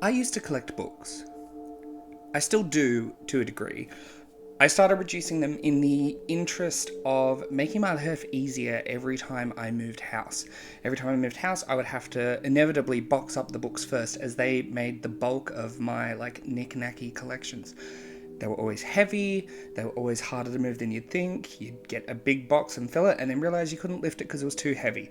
I used to collect books. I still do, to a degree. I started reducing them in the interest of making my life easier every time I moved house. Every time I moved house, I would have to inevitably box up the books first, as they made the bulk of my, knick-knacky collections. They were always heavy, they were always harder to move than you'd think. You'd get a big box and fill it, and then realise you couldn't lift it because it was too heavy.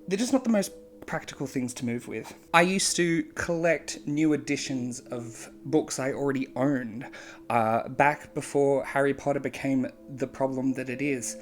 They're just not the most practical things to move with. I used to collect new editions of books I already owned, back before Harry Potter became the problem that it is.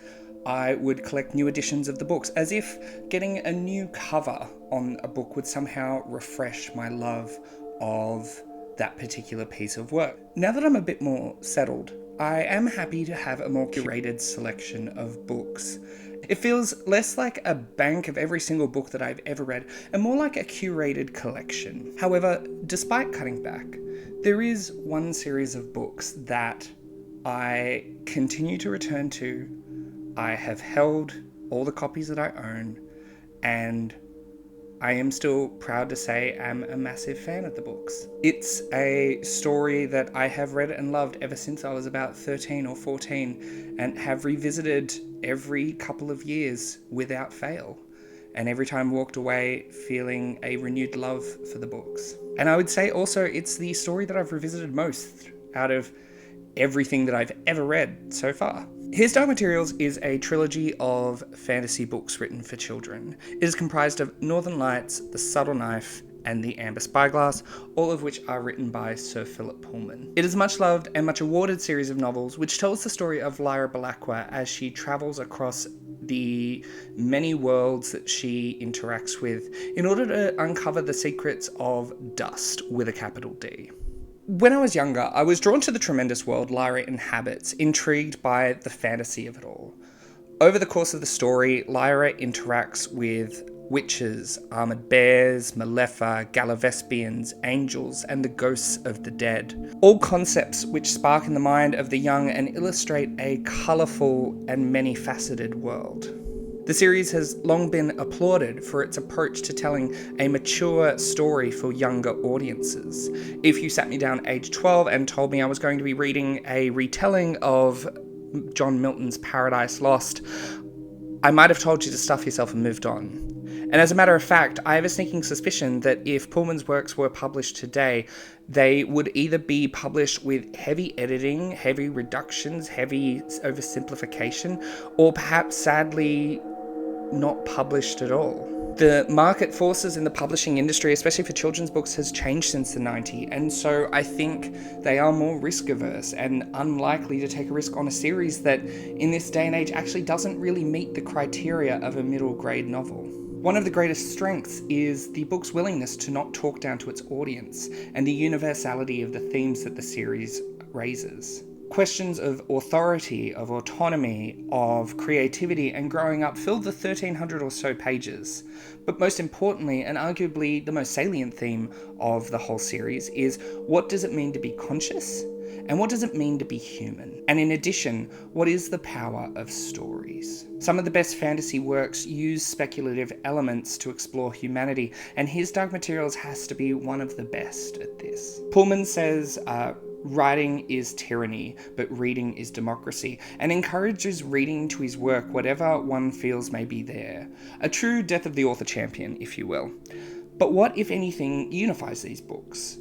I would collect new editions of the books, as if getting a new cover on a book would somehow refresh my love of that particular piece of work. Now that I'm a bit more settled, I am happy to have a more curated selection of books. It feels less like a bank of every single book that I've ever read, and more like a curated collection. However, despite cutting back, there is one series of books that I continue to return to. I have held all the copies that I own, and I am still proud to say I'm a massive fan of the books. It's a story that I have read and loved ever since I was about 13 or 14, and have revisited every couple of years without fail. And every time walked away feeling a renewed love for the books. And I would say also it's the story that I've revisited most out of everything that I've ever read so far. His Dark Materials is a trilogy of fantasy books written for children. It is comprised of Northern Lights, The Subtle Knife, and The Amber Spyglass, all of which are written by Sir Philip Pullman. It is a much loved and much awarded series of novels which tells the story of Lyra Belacqua as she travels across the many worlds that she interacts with in order to uncover the secrets of dust with a capital D. When I was younger, I was drawn to the tremendous world Lyra inhabits, intrigued by the fantasy of it all. Over the course of the story, Lyra interacts with witches, armoured bears, Malefa, Galavespians, angels, and the ghosts of the dead. All concepts which spark in the mind of the young and illustrate a colourful and many-faceted world. The series has long been applauded for its approach to telling a mature story for younger audiences. If you sat me down age 12 and told me I was going to be reading a retelling of John Milton's Paradise Lost, I might have told you to stuff yourself and moved on. And as a matter of fact, I have a sneaking suspicion that if Pullman's works were published today, they would either be published with heavy editing, heavy reductions, heavy oversimplification, or perhaps sadly not published at all. The market forces in the publishing industry, especially for children's books, has changed since the 90s, and so I think they are more risk averse and unlikely to take a risk on a series that in this day and age actually doesn't really meet the criteria of a middle grade novel. One of the greatest strengths is the book's willingness to not talk down to its audience and the universality of the themes that the series raises. Questions of authority, of autonomy, of creativity and growing up filled the 1,300 or so pages. But most importantly, and arguably the most salient theme of the whole series, is what does it mean to be conscious? And what does it mean to be human? And in addition, what is the power of stories? Some of the best fantasy works use speculative elements to explore humanity, and his Dark Materials has to be one of the best at this. Pullman says, writing is tyranny, but reading is democracy, and encourages reading to his work whatever one feels may be there. A true death of the author champion, if you will. But what, if anything, unifies these books?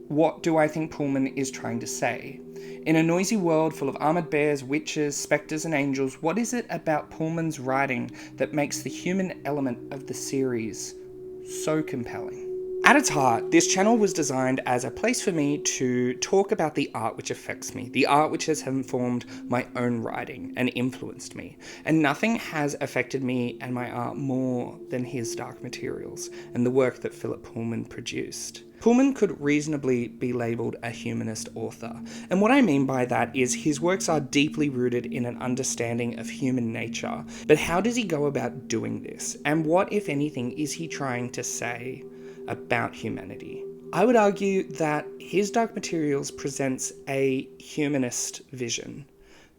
What do I think Pullman is trying to say? In a noisy world full of armoured bears, witches, spectres and angels, what is it about Pullman's writing that makes the human element of the series so compelling? At its heart, this channel was designed as a place for me to talk about the art which affects me, the art which has informed my own writing and influenced me. And nothing has affected me and my art more than his Dark Materials and the work that Philip Pullman produced. Pullman could reasonably be labelled a humanist author, and what I mean by that is his works are deeply rooted in an understanding of human nature. But how does he go about doing this? And what, if anything, is he trying to say about humanity? I would argue that his Dark Materials presents a humanist vision,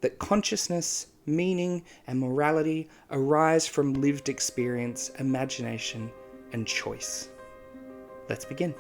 that consciousness, meaning, and morality arise from lived experience, imagination, and choice. Let's begin.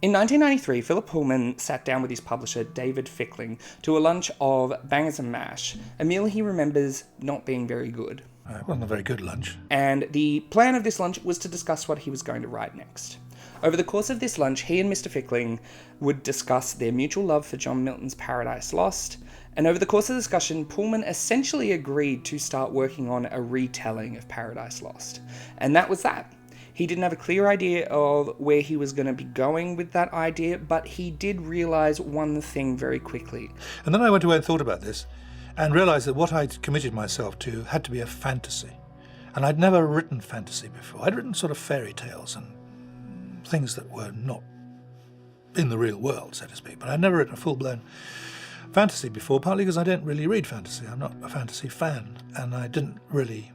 In 1993, Philip Pullman sat down with his publisher, David Fickling, to a lunch of bangers and mash, a meal he remembers not being very good. It wasn't a very good lunch. And the plan of this lunch was to discuss what he was going to write next. Over the course of this lunch, he and Mr. Fickling would discuss their mutual love for John Milton's Paradise Lost, and over the course of the discussion, Pullman essentially agreed to start working on a retelling of Paradise Lost. And that was that. He didn't have a clear idea of where he was going to be going with that idea, but he did realise one thing very quickly. And then I went away and thought about this, and realised that what I'd committed myself to had to be a fantasy. And I'd never written fantasy before. I'd written sort of fairy tales and things that were not in the real world, so to speak. But I'd never written a full-blown fantasy before, partly because I don't really read fantasy. I'm not a fantasy fan, and I didn't really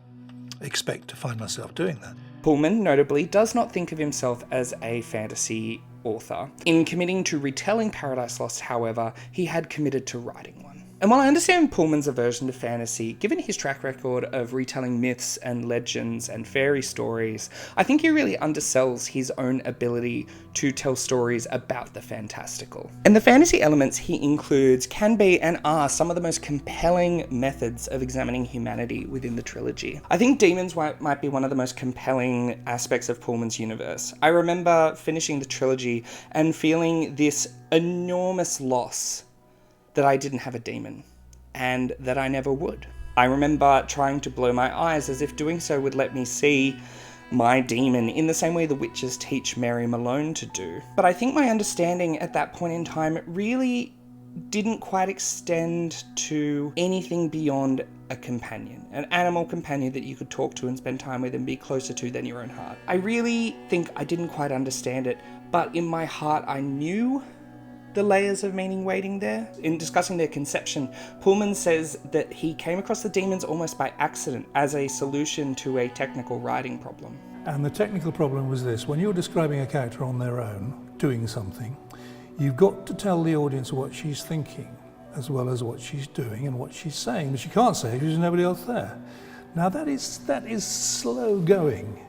expect to find myself doing that. Pullman, notably, does not think of himself as a fantasy author. In committing to retelling Paradise Lost, however, he had committed to writing one. And while I understand Pullman's aversion to fantasy, given his track record of retelling myths and legends and fairy stories, I think he really undersells his own ability to tell stories about the fantastical. And the fantasy elements he includes can be and are some of the most compelling methods of examining humanity within the trilogy. I think demons might be one of the most compelling aspects of Pullman's universe. I remember finishing the trilogy and feeling this enormous loss that I didn't have a demon, and that I never would. I remember trying to blow my eyes as if doing so would let me see my demon in the same way the witches teach Mary Malone to do. But I think my understanding at that point in time really didn't quite extend to anything beyond a companion, an animal companion that you could talk to and spend time with and be closer to than your own heart. I really think I didn't quite understand it, but in my heart I knew the layers of meaning waiting there. In discussing their conception, Pullman says that he came across the demons almost by accident as a solution to a technical writing problem. And the technical problem was this: when you're describing a character on their own, doing something, you've got to tell the audience what she's thinking, as well as what she's doing and what she's saying, but she can't say it because there's nobody else there. Now that is slow going,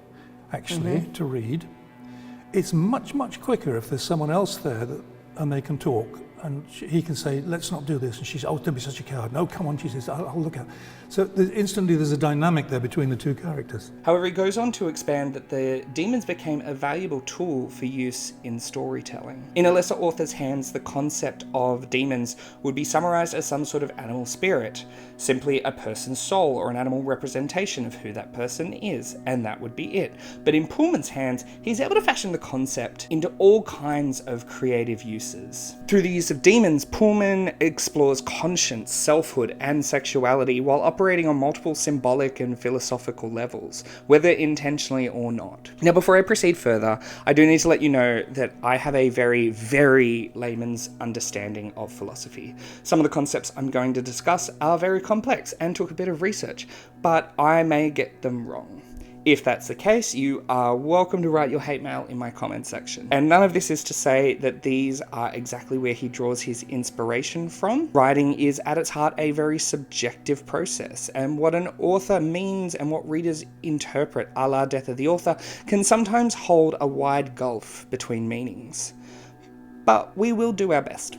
actually, to read. It's much, much quicker if there's someone else there and they can talk, and he can say, let's not do this, and she's, oh, don't be such a coward. No, come on, she says, I'll look at it. So instantly there's a dynamic there between the two characters. However, he goes on to expand that the demons became a valuable tool for use in storytelling. In a lesser author's hands, the concept of demons would be summarized as some sort of animal spirit, simply a person's soul or an animal representation of who that person is, and that would be it. But in Pullman's hands, he's able to fashion the concept into all kinds of creative uses. Through the use of demons, Pullman explores conscience, selfhood, and sexuality while operating on multiple symbolic and philosophical levels, whether intentionally or not. Now, before I proceed further, I do need to let you know that I have a very, very layman's understanding of philosophy. Some of the concepts I'm going to discuss are very complex and took a bit of research, but I may get them wrong. If that's the case, you are welcome to write your hate mail in my comment section. And none of this is to say that these are exactly where he draws his inspiration from. Writing is at its heart a very subjective process, and what an author means and what readers interpret, a la Death of the Author, can sometimes hold a wide gulf between meanings. But we will do our best.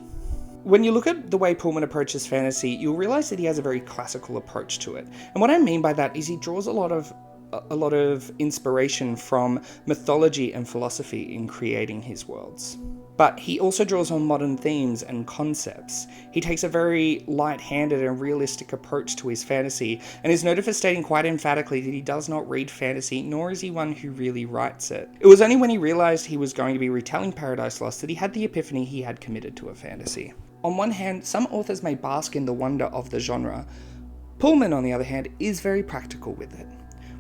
When you look at the way Pullman approaches fantasy, you'll realise that he has a very classical approach to it. And what I mean by that is he draws a lot of inspiration from mythology and philosophy in creating his worlds. But he also draws on modern themes and concepts. He takes a very light-handed and realistic approach to his fantasy, and is noted for stating quite emphatically that he does not read fantasy, nor is he one who really writes it. It was only when he realised he was going to be retelling Paradise Lost that he had the epiphany he had committed to a fantasy. On one hand, some authors may bask in the wonder of the genre. Pullman, on the other hand, is very practical with it.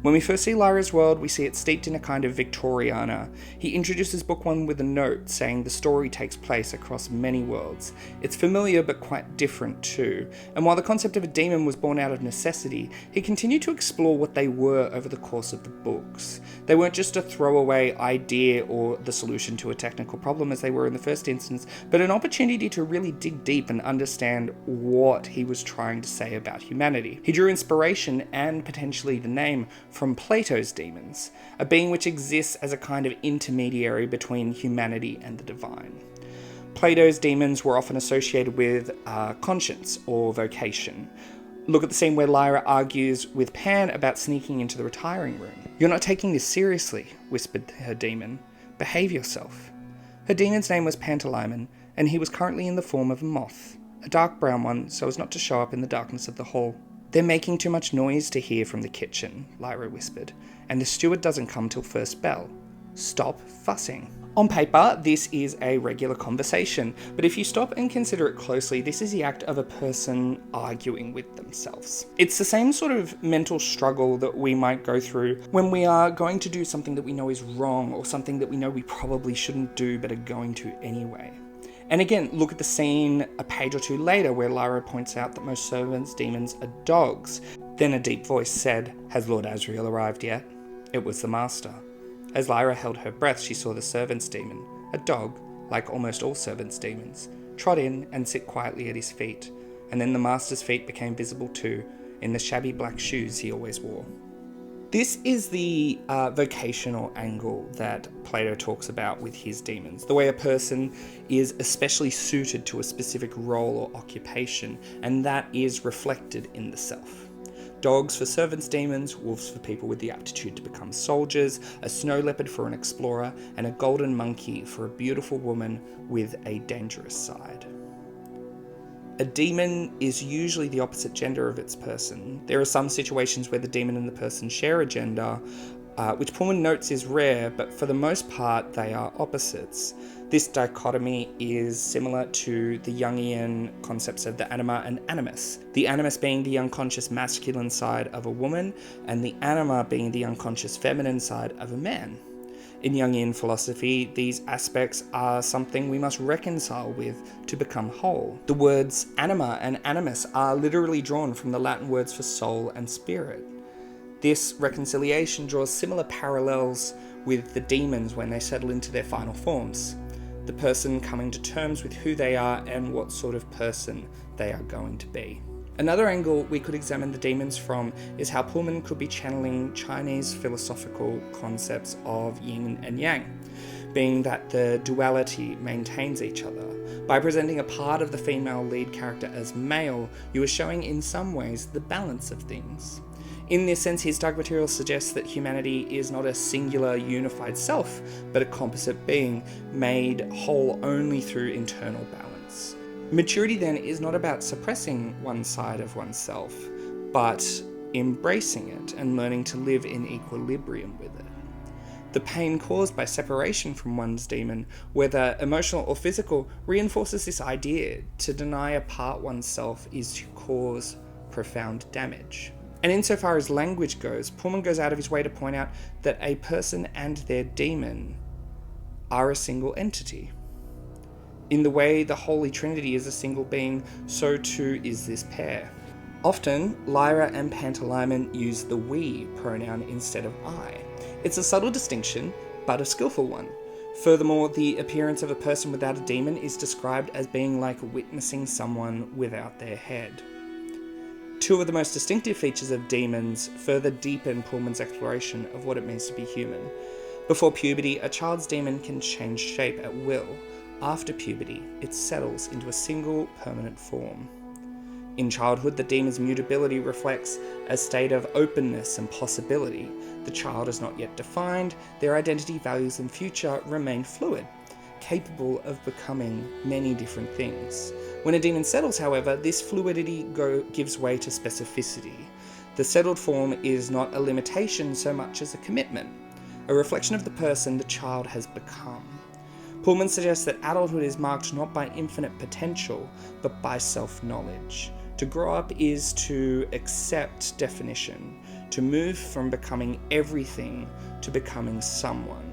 When we first see Lyra's world, we see it steeped in a kind of Victoriana. He introduces book one with a note saying the story takes place across many worlds. It's familiar but quite different too. And while the concept of a demon was born out of necessity, he continued to explore what they were over the course of the books. They weren't just a throwaway idea or the solution to a technical problem as they were in the first instance, but an opportunity to really dig deep and understand what he was trying to say about humanity. He drew inspiration, and potentially the name, from Plato's demons, a being which exists as a kind of intermediary between humanity and the divine. Plato's demons were often associated with conscience or vocation. Look at the scene where Lyra argues with Pan about sneaking into the retiring room. "You're not taking this seriously," whispered her demon. "Behave yourself." Her demon's name was Pantalaimon, and he was currently in the form of a moth, a dark brown one so as not to show up in the darkness of the hall. "They're making too much noise to hear from the kitchen," Lyra whispered, "and the steward doesn't come till first bell. Stop fussing." On paper, this is a regular conversation, but if you stop and consider it closely, this is the act of a person arguing with themselves. It's the same sort of mental struggle that we might go through when we are going to do something that we know is wrong, or something that we know we probably shouldn't do but are going to anyway. And again, look at the scene a page or two later where Lyra points out that most servants' demons are dogs. Then a deep voice said, "Has Lord Asriel arrived yet?" It was the master. As Lyra held her breath, she saw the servant's demon, a dog, like almost all servants' demons, trot in and sit quietly at his feet, and then the master's feet became visible too, in the shabby black shoes he always wore. This is the vocational angle that Plato talks about with his demons, the way a person is especially suited to a specific role or occupation, and that is reflected in the self. Dogs for servants' demons, wolves for people with the aptitude to become soldiers, a snow leopard for an explorer, and a golden monkey for a beautiful woman with a dangerous side. A demon is usually the opposite gender of its person. There are some situations where the demon and the person share a gender, which Pullman notes is rare, but for the most part they are opposites. This dichotomy is similar to the Jungian concepts of the anima and animus. The animus being the unconscious masculine side of a woman, and the anima being the unconscious feminine side of a man. In Jungian philosophy, these aspects are something we must reconcile with to become whole. The words anima and animus are literally drawn from the Latin words for soul and spirit. This reconciliation draws similar parallels with the demons when they settle into their final forms. The person coming to terms with who they are and what sort of person they are going to be. Another angle we could examine the demons from is how Pullman could be channeling Chinese philosophical concepts of yin and yang, being that the duality maintains each other. By presenting a part of the female lead character as male, you are showing in some ways the balance of things. In this sense, his dark material suggests that humanity is not a singular, unified self, but a composite being made whole only through internal balance. Maturity then is not about suppressing one side of oneself, but embracing it and learning to live in equilibrium with it. The pain caused by separation from one's demon, whether emotional or physical, reinforces this idea: to deny a part oneself is to cause profound damage. And insofar as language goes, Pullman goes out of his way to point out that a person and their demon are a single entity. In the way the Holy Trinity is a single being, so too is this pair. Often, Lyra and Pantalaimon use the we pronoun instead of I. It's a subtle distinction, but a skillful one. Furthermore, the appearance of a person without a demon is described as being like witnessing someone without their head. Two of the most distinctive features of demons further deepen Pullman's exploration of what it means to be human. Before puberty, a child's demon can change shape at will. After puberty, it settles into a single permanent form. In childhood, the demon's mutability reflects a state of openness and possibility. The child is not yet defined, their identity, values, and future remain fluid, capable of becoming many different things. When a demon settles, however, this fluidity gives way to specificity. The settled form is not a limitation so much as a commitment, a reflection of the person the child has become. Pullman suggests that adulthood is marked not by infinite potential, but by self-knowledge. To grow up is to accept definition, to move from becoming everything to becoming someone.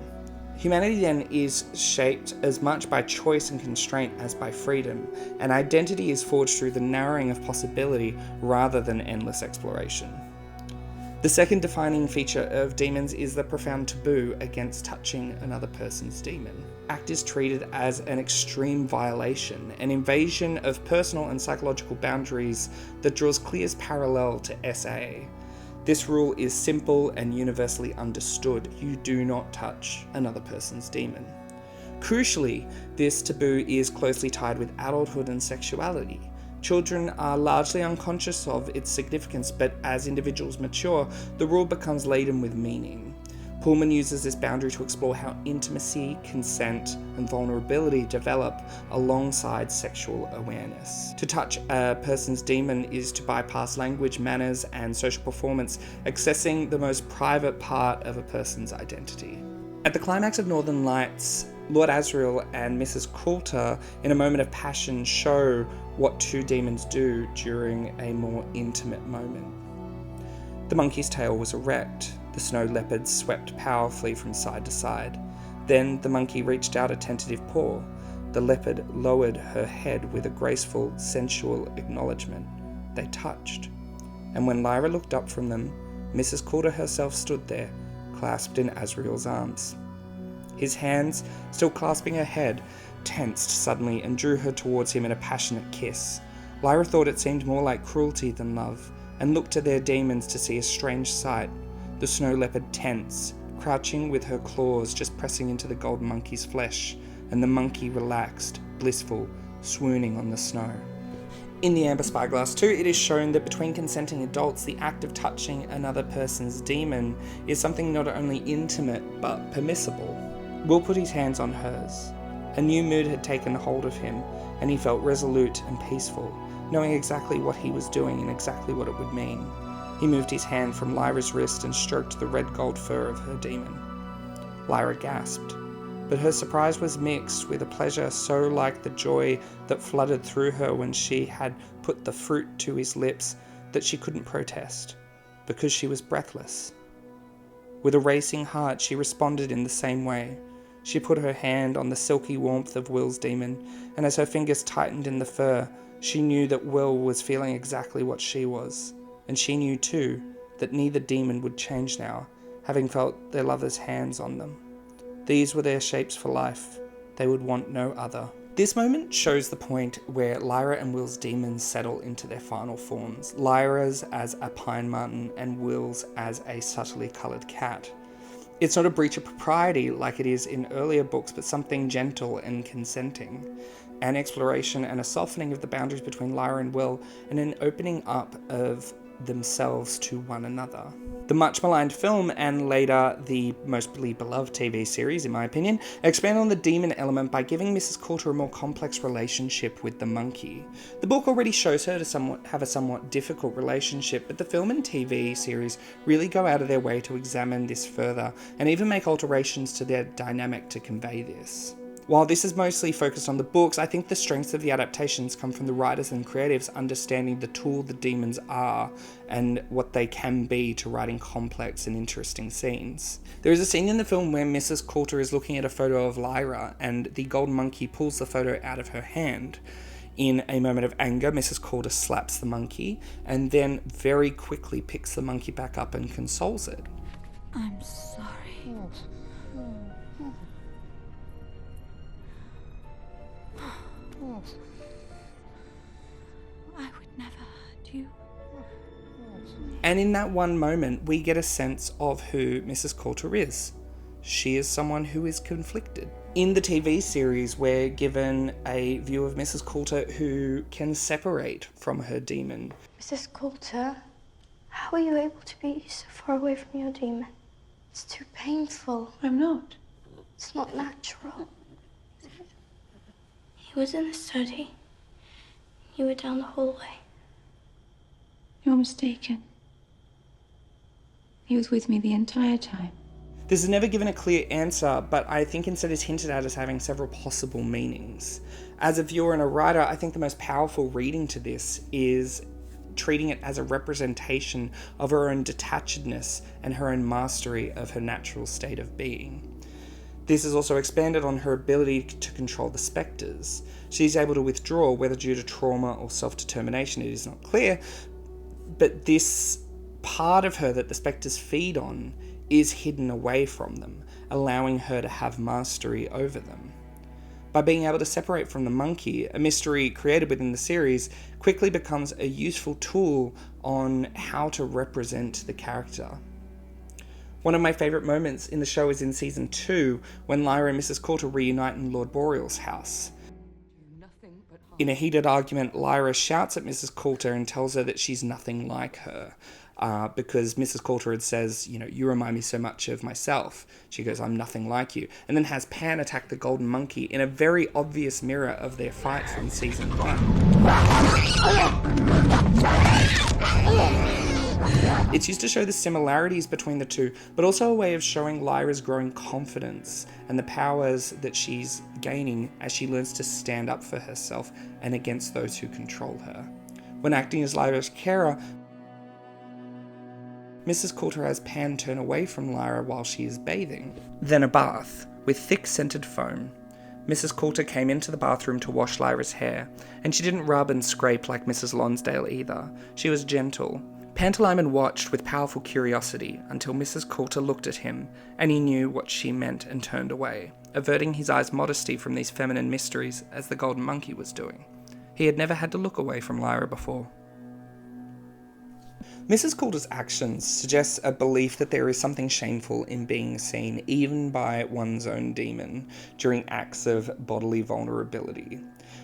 Humanity then is shaped as much by choice and constraint as by freedom, and identity is forged through the narrowing of possibility rather than endless exploration. The second defining feature of demons is the profound taboo against touching another person's demon. Act is treated as an extreme violation, an invasion of personal and psychological boundaries that draws clear parallel to SA. This rule is simple and universally understood. You do not touch another person's demon. Crucially, this taboo is closely tied with adulthood and sexuality. Children are largely unconscious of its significance, but as individuals mature, the rule becomes laden with meaning. Pullman uses this boundary to explore how intimacy, consent, and vulnerability develop alongside sexual awareness. To touch a person's demon is to bypass language, manners, and social performance, accessing the most private part of a person's identity. At the climax of Northern Lights, Lord Asriel and Mrs. Coulter, in a moment of passion, show what two demons do during a more intimate moment. The monkey's tail was erect. The snow leopard swept powerfully from side to side. Then the monkey reached out a tentative paw. The leopard lowered her head with a graceful, sensual acknowledgement. They touched. And when Lyra looked up from them, Mrs. Coulter herself stood there, clasped in Asriel's arms. His hands, still clasping her head, tensed suddenly and drew her towards him in a passionate kiss. Lyra thought it seemed more like cruelty than love, and looked to their demons to see a strange sight. The snow leopard tense, crouching with her claws just pressing into the gold monkey's flesh, and the monkey relaxed, blissful, swooning on the snow. In The Amber Spyglass 2, it is shown that between consenting adults, the act of touching another person's demon is something not only intimate, but permissible. Will put his hands on hers. A new mood had taken hold of him, and he felt resolute and peaceful, knowing exactly what he was doing and exactly what it would mean. He moved his hand from Lyra's wrist and stroked the red gold fur of her demon. Lyra gasped, but her surprise was mixed with a pleasure so like the joy that flooded through her when she had put the fruit to his lips that she couldn't protest, because she was breathless. With a racing heart, she responded in the same way. She put her hand on the silky warmth of Will's demon, and as her fingers tightened in the fur, she knew that Will was feeling exactly what she was. And she knew too that neither demon would change now, having felt their lover's hands on them. These were their shapes for life. They would want no other. This moment shows the point where Lyra and Will's demons settle into their final forms. Lyra's as a pine marten and Will's as a subtly coloured cat. It's not a breach of propriety like it is in earlier books, but something gentle and consenting. An exploration and a softening of the boundaries between Lyra and Will, and an opening up of themselves to one another. The much maligned film, and later the mostly beloved TV series, in my opinion, expand on the demon element by giving Mrs. Coulter a more complex relationship with the monkey. The book already shows her to have a somewhat difficult relationship, but the film and TV series really go out of their way to examine this further, and even make alterations to their dynamic to convey this. While this is mostly focused on the books, I think the strengths of the adaptations come from the writers and creatives understanding the tool the demons are and what they can be to writing complex and interesting scenes. There is a scene in the film where Mrs. Coulter is looking at a photo of Lyra and the golden monkey pulls the photo out of her hand. In a moment of anger, Mrs. Coulter slaps the monkey and then very quickly picks the monkey back up and consoles it. I'm sorry. I would never hurt you. And in that one moment, we get a sense of who Mrs. Coulter is. She is someone who is conflicted. In the TV series, we're given a view of Mrs. Coulter who can separate from her demon. Mrs. Coulter, how are you able to be so far away from your demon? It's too painful. I'm not. It's not natural. He was in the study. You were down the hallway. You're mistaken. He was with me the entire time. This is never given a clear answer, but I think instead is hinted at as having several possible meanings. As a viewer and a writer, I think the most powerful reading to this is treating it as a representation of her own detachedness and her own mastery of her natural state of being. This is also expanded on her ability to control the spectres. She's able to withdraw, whether due to trauma or self-determination, it is not clear, but this part of her that the spectres feed on is hidden away from them, allowing her to have mastery over them. By being able to separate from the monkey, a mystery created within the series quickly becomes a useful tool on how to represent the character. One of my favourite moments in the show is in season 2, when Lyra and Mrs. Coulter reunite in Lord Boreal's house. In a heated argument, Lyra shouts at Mrs. Coulter and tells her that she's nothing like her, because Mrs. Coulter had says, you remind me so much of myself. She goes, I'm nothing like you. And then has Pan attack the golden monkey in a very obvious mirror of their fight from season 1. It's used to show the similarities between the two, but also a way of showing Lyra's growing confidence and the powers that she's gaining as she learns to stand up for herself and against those who control her. When acting as Lyra's carer, Mrs. Coulter has Pan turn away from Lyra while she is bathing. Then a bath, with thick scented foam. Mrs. Coulter came into the bathroom to wash Lyra's hair, and she didn't rub and scrape like Mrs. Lonsdale either. She was gentle. Pantalaimon watched with powerful curiosity until Mrs. Coulter looked at him, and he knew what she meant and turned away, averting his eyes' modesty from these feminine mysteries as the golden monkey was doing. He had never had to look away from Lyra before. Mrs. Coulter's actions suggest a belief that there is something shameful in being seen, even by one's own demon, during acts of bodily vulnerability.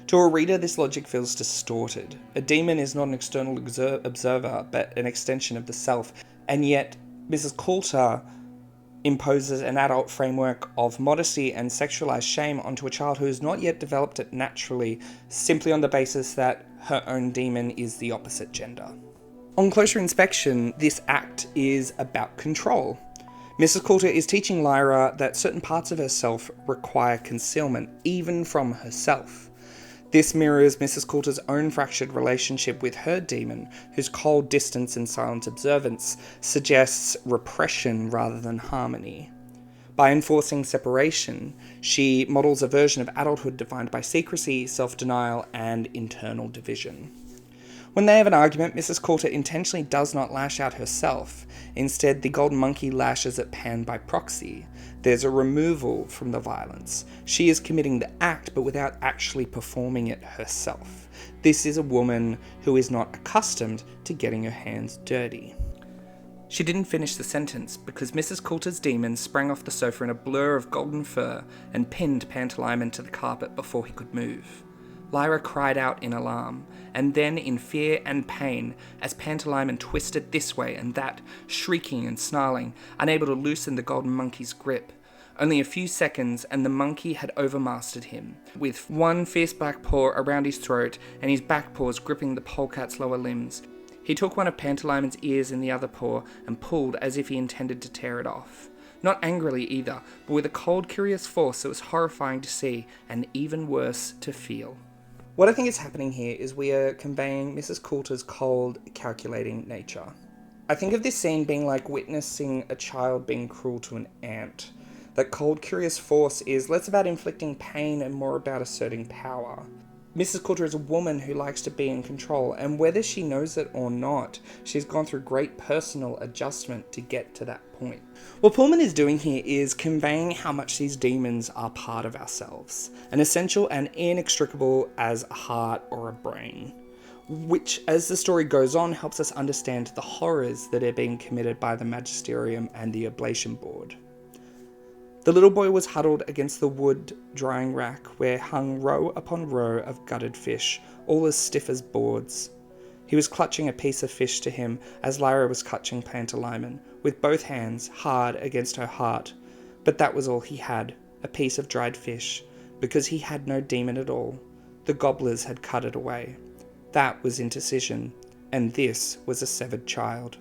To a reader, this logic feels distorted. A demon is not an external observer, but an extension of the self, and yet Mrs. Coulter imposes an adult framework of modesty and sexualized shame onto a child who has not yet developed it naturally, simply on the basis that her own demon is the opposite gender. On closer inspection, this act is about control. Mrs. Coulter is teaching Lyra that certain parts of herself require concealment, even from herself. This mirrors Mrs. Coulter's own fractured relationship with her demon, whose cold distance and silent observance suggests repression rather than harmony. By enforcing separation, she models a version of adulthood defined by secrecy, self-denial, and internal division. When they have an argument, Mrs. Coulter intentionally does not lash out herself. Instead, the golden monkey lashes at Pan by proxy. There's a removal from the violence. She is committing the act, but without actually performing it herself. This is a woman who is not accustomed to getting her hands dirty. She didn't finish the sentence because Mrs. Coulter's demon sprang off the sofa in a blur of golden fur and pinned Pantalaimon to the carpet before he could move. Lyra cried out in alarm, and then in fear and pain as Pantalaimon twisted this way and that, shrieking and snarling, unable to loosen the golden monkey's grip. Only a few seconds and the monkey had overmastered him, with one fierce back paw around his throat and his back paws gripping the polecat's lower limbs. He took one of Pantalaimon's ears in the other paw and pulled as if he intended to tear it off. Not angrily either, but with a cold, curious force that was horrifying to see and even worse to feel. What I think is happening here is we are conveying Mrs. Coulter's cold, calculating nature. I think of this scene being like witnessing a child being cruel to an ant. That cold, curious force is less about inflicting pain and more about asserting power. Mrs. Coulter is a woman who likes to be in control, and whether she knows it or not, she's gone through great personal adjustment to get to that point. What Pullman is doing here is conveying how much these demons are part of ourselves, an essential and inextricable as a heart or a brain, which, as the story goes on, helps us understand the horrors that are being committed by the Magisterium and the Oblation Board. The little boy was huddled against the wood drying rack where hung row upon row of gutted fish, all as stiff as boards. He was clutching a piece of fish to him as Lyra was clutching Pantalaimon, with both hands hard against her heart. But that was all he had, a piece of dried fish, because he had no demon at all. The gobblers had cut it away. That was intercision, and this was a severed child.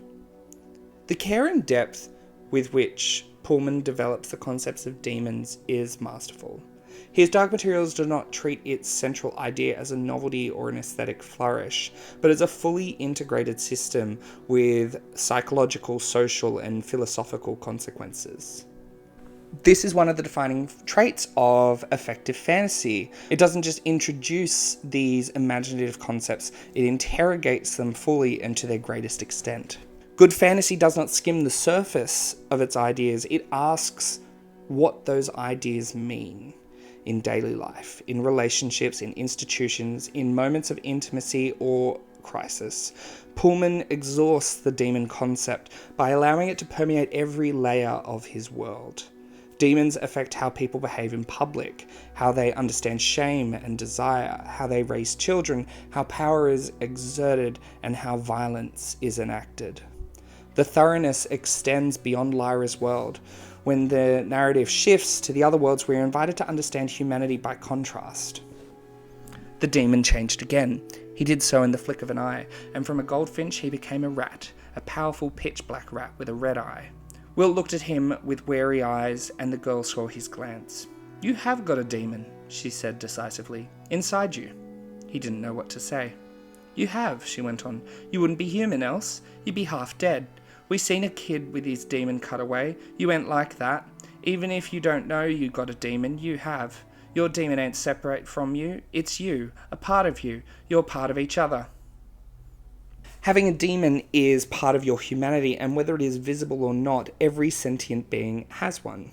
The care and depth with which Pullman develops the concepts of demons is masterful. His Dark Materials do not treat its central idea as a novelty or an aesthetic flourish, but as a fully integrated system with psychological, social, and philosophical consequences. This is one of the defining traits of effective fantasy. It doesn't just introduce these imaginative concepts, it interrogates them fully and to their greatest extent. Good fantasy does not skim the surface of its ideas, it asks what those ideas mean. in daily life, in relationships, in institutions, in moments of intimacy or crisis. Pullman exhausts the demon concept by allowing it to permeate every layer of his world. Demons affect how people behave in public, how they understand shame and desire, how they raise children, how power is exerted, and how violence is enacted. The thoroughness extends beyond Lyra's world. When the narrative shifts to the other worlds, we are invited to understand humanity by contrast. The demon changed again. He did so in the flick of an eye, and from a goldfinch he became a rat, a powerful pitch-black rat with a red eye. Will looked at him with wary eyes, and the girl saw his glance. "You have got a demon," she said decisively, "inside you." He didn't know what to say. "You have," she went on. "You wouldn't be human else. You'd be half dead. We seen a kid with his demon cut away. You ain't like that. Even if you don't know you got a demon, you have. Your demon ain't separate from you. It's you, a part of you. You're part of each other." Having a demon is part of your humanity, and whether it is visible or not, every sentient being has one.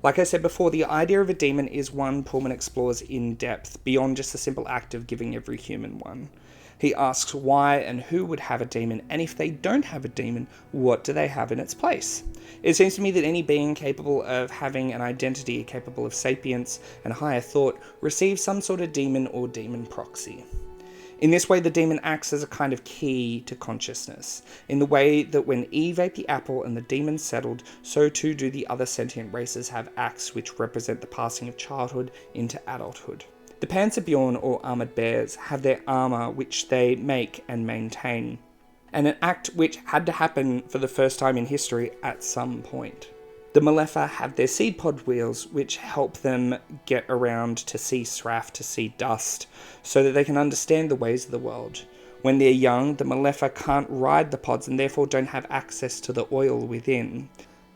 Like I said before, the idea of a demon is one Pullman explores in depth, beyond just the simple act of giving every human one. He asks why and who would have a demon, and if they don't have a demon, what do they have in its place? It seems to me that any being capable of having an identity, capable of sapience and higher thought, receives some sort of demon or demon proxy. In this way, the demon acts as a kind of key to consciousness. In the way that when Eve ate the apple and the demon settled, so too do the other sentient races have acts which represent the passing of childhood into adulthood. The Panzerbjorn or armoured bears have their armour which they make and maintain, and an act which had to happen for the first time in history at some point. The Malefa have their seed pod wheels which help them get around to see Sraff, to see dust, so that they can understand the ways of the world. When they're young, the Malefa can't ride the pods and therefore don't have access to the oil within.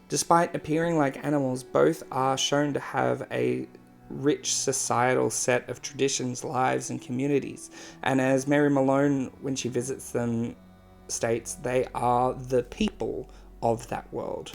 Despite appearing like animals, both are shown to have a rich societal set of traditions, lives and communities, and as Mary Malone, when she visits them, states, they are the people of that world.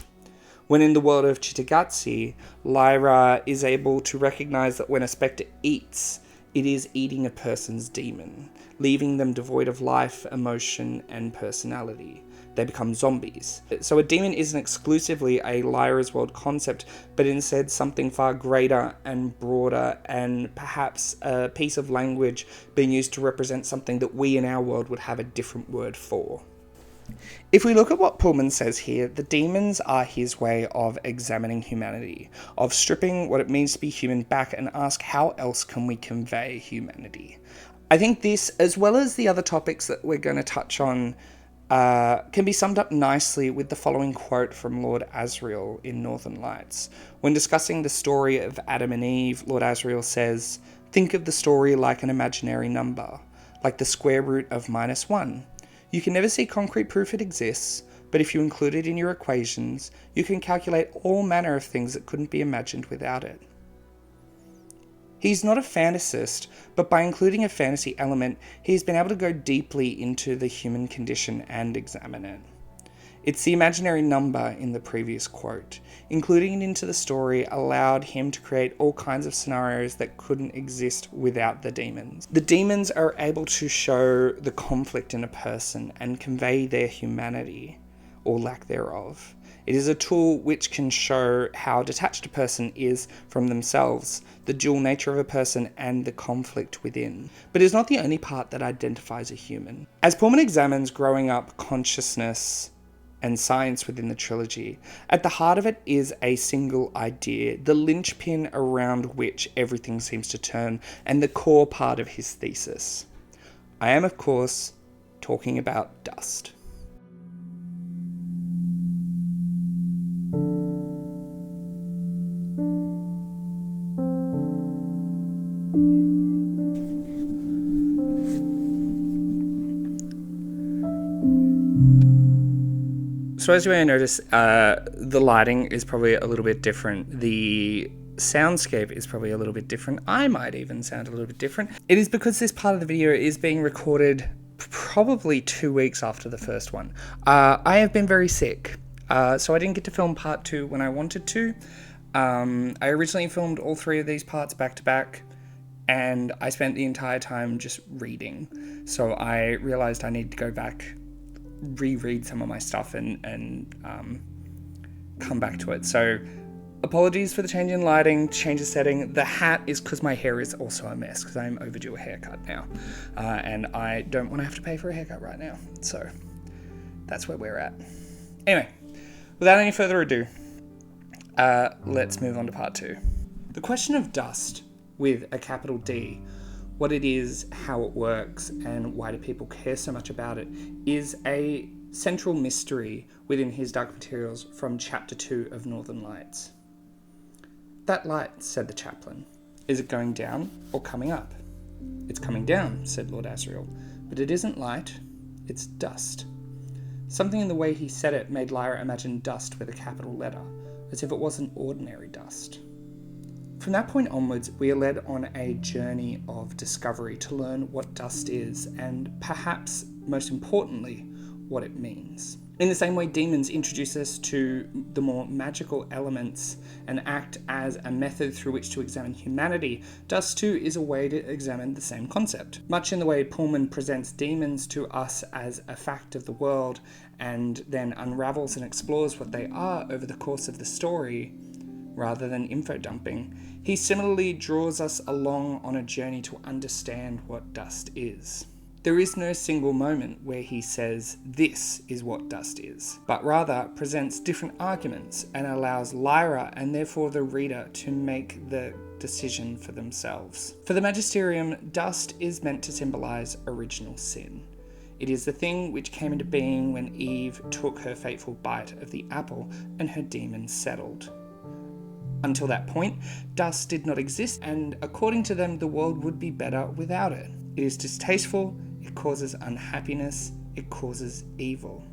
When in the world of Cittàgazze, Lyra is able to recognise that when a spectre eats, it is eating a person's demon, leaving them devoid of life, emotion and personality. They become zombies. So a demon isn't exclusively a Lyra's world concept, but instead something far greater and broader, and perhaps a piece of language being used to represent something that we in our world would have a different word for. If we look at what Pullman says here, the demons are his way of examining humanity, of stripping what it means to be human back and ask how else can we convey humanity. I think this, as well as the other topics that we're going to touch on, can be summed up nicely with the following quote from Lord Asriel in Northern Lights. When discussing the story of Adam and Eve, Lord Asriel says, "Think of the story like an imaginary number, like the square root of -1. You can never see concrete proof it exists, but if you include it in your equations, you can calculate all manner of things that couldn't be imagined without it." He's not a fantasist, but by including a fantasy element, he's been able to go deeply into the human condition and examine it. It's the imaginary number in the previous quote. Including it into the story allowed him to create all kinds of scenarios that couldn't exist without the demons. The demons are able to show the conflict in a person and convey their humanity, or lack thereof. It is a tool which can show how detached a person is from themselves, the dual nature of a person and the conflict within. But it's not the only part that identifies a human. As Pullman examines growing up consciousness and science within the trilogy, at the heart of it is a single idea, the linchpin around which everything seems to turn, and the core part of his thesis. I am, of course, talking about dust. So as you may notice, the lighting is probably a little bit different. The soundscape is probably a little bit different. I might even sound a little bit different. It is because this part of the video is being recorded probably 2 weeks after the first one. I have been very sick, so I didn't get to film part 2 when I wanted to. I originally filmed all 3 of these parts back to back, and I spent the entire time just reading. So I realized I needed to go back, reread some of my stuff, and come back to it. So apologies for the change in lighting, change of setting. The hat is because my hair is also a mess, because I'm overdue a haircut now. And I don't want to have to pay for a haircut right now. So that's where we're at. Anyway, without any further ado, let's move on to part 2. The question of dust with a capital D, what it is, how it works, and why do people care so much about it, is a central mystery within his Dark Materials from Chapter 2 of Northern Lights. "That light," said the chaplain. "Is it going down or coming up?" "It's coming down," said Lord Asriel, "but it isn't light, it's dust." Something in the way he said it made Lyra imagine dust with a capital letter, as if it wasn't ordinary dust. From that point onwards, we are led on a journey of discovery to learn what dust is, and perhaps most importantly, what it means. In the same way demons introduce us to the more magical elements and act as a method through which to examine humanity, dust too is a way to examine the same concept. Much in the way Pullman presents demons to us as a fact of the world and then unravels and explores what they are over the course of the story, rather than info dumping, he similarly draws us along on a journey to understand what dust is. There is no single moment where he says, "This is what dust is," but rather presents different arguments and allows Lyra and therefore the reader to make the decision for themselves. For the Magisterium, dust is meant to symbolise original sin. It is the thing which came into being when Eve took her fateful bite of the apple and her demons settled. Until that point, dust did not exist, and according to them, the world would be better without it. It is distasteful, it causes unhappiness, it causes evil.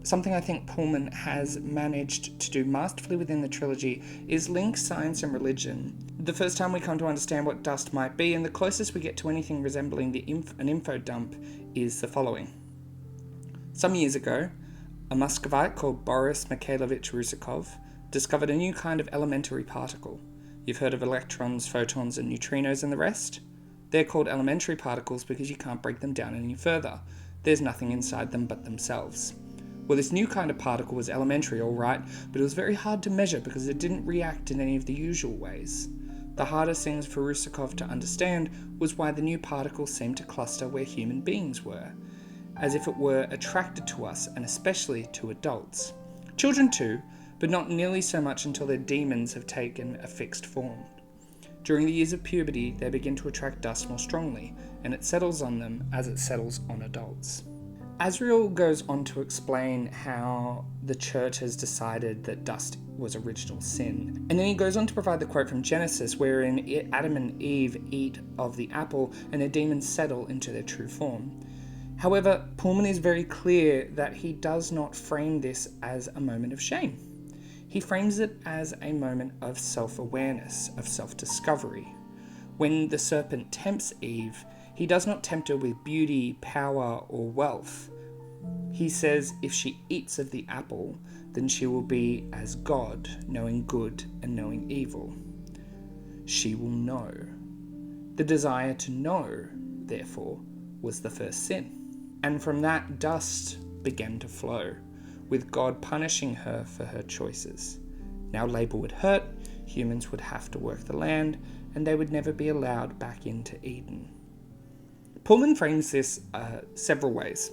Something I think Pullman has managed to do masterfully within the trilogy is link science and religion. The first time we come to understand what dust might be, and the closest we get to anything resembling an info dump, is the following. Some years ago, a Muscovite called Boris Mikhailovich Rusakov discovered a new kind of elementary particle. You've heard of electrons, photons, and neutrinos and the rest? They're called elementary particles because you can't break them down any further. There's nothing inside them but themselves. Well, this new kind of particle was elementary, all right, but it was very hard to measure because it didn't react in any of the usual ways. The hardest things for Rusakov to understand was why the new particle seemed to cluster where human beings were, as if it were attracted to us, and especially to adults. Children too, but not nearly so much until their demons have taken a fixed form. During the years of puberty, they begin to attract dust more strongly, and it settles on them as it settles on adults. Asriel goes on to explain how the church has decided that dust was original sin. And then he goes on to provide the quote from Genesis, wherein Adam and Eve eat of the apple and their demons settle into their true form. However, Pullman is very clear that he does not frame this as a moment of shame. He frames it as a moment of self-awareness, of self-discovery. When the serpent tempts Eve, he does not tempt her with beauty, power, or wealth. He says if she eats of the apple, then she will be as God, knowing good and knowing evil. She will know. The desire to know, therefore, was the first sin. And from that, dust began to flow, with God punishing her for her choices. Now labor would hurt, humans would have to work the land, and they would never be allowed back into Eden. Pullman frames this several ways.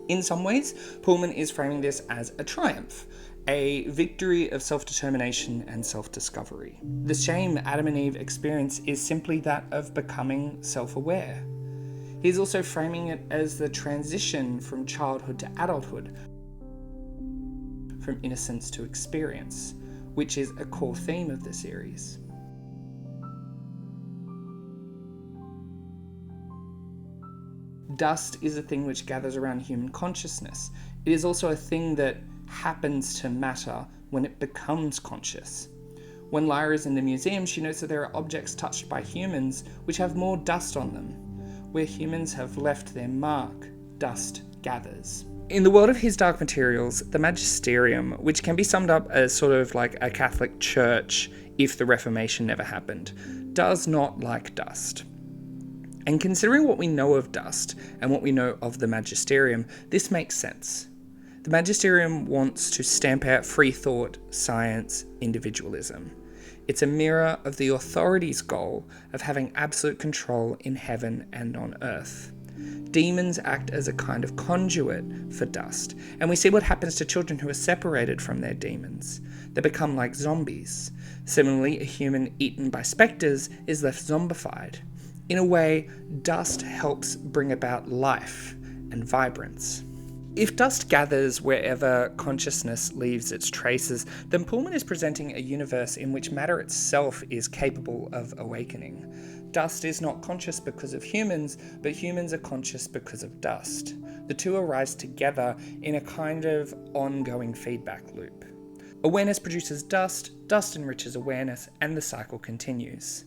In some ways, Pullman is framing this as a triumph, a victory of self-determination and self-discovery. The shame Adam and Eve experience is simply that of becoming self-aware. He's also framing it as the transition from childhood to adulthood, from innocence to experience, which is a core theme of the series. Dust is a thing which gathers around human consciousness. It is also a thing that happens to matter when it becomes conscious. When Lyra is in the museum, she notes that there are objects touched by humans which have more dust on them. Where humans have left their mark, dust gathers. In the world of his dark materials, the magisterium, which can be summed up as sort of like a Catholic church if the Reformation never happened, does not like dust. And considering what we know of dust and what we know of the magisterium, this makes sense. The magisterium wants to stamp out free thought, science, individualism. It's a mirror of the authority's goal of having absolute control in heaven and on earth. Demons act as a kind of conduit for dust, and we see what happens to children who are separated from their demons. They become like zombies. Similarly, a human eaten by spectres is left zombified. In a way, dust helps bring about life and vibrance. If dust gathers wherever consciousness leaves its traces, then Pullman is presenting a universe in which matter itself is capable of awakening. Dust is not conscious because of humans, but humans are conscious because of dust. The two arise together in a kind of ongoing feedback loop. Awareness produces dust, dust enriches awareness, and the cycle continues.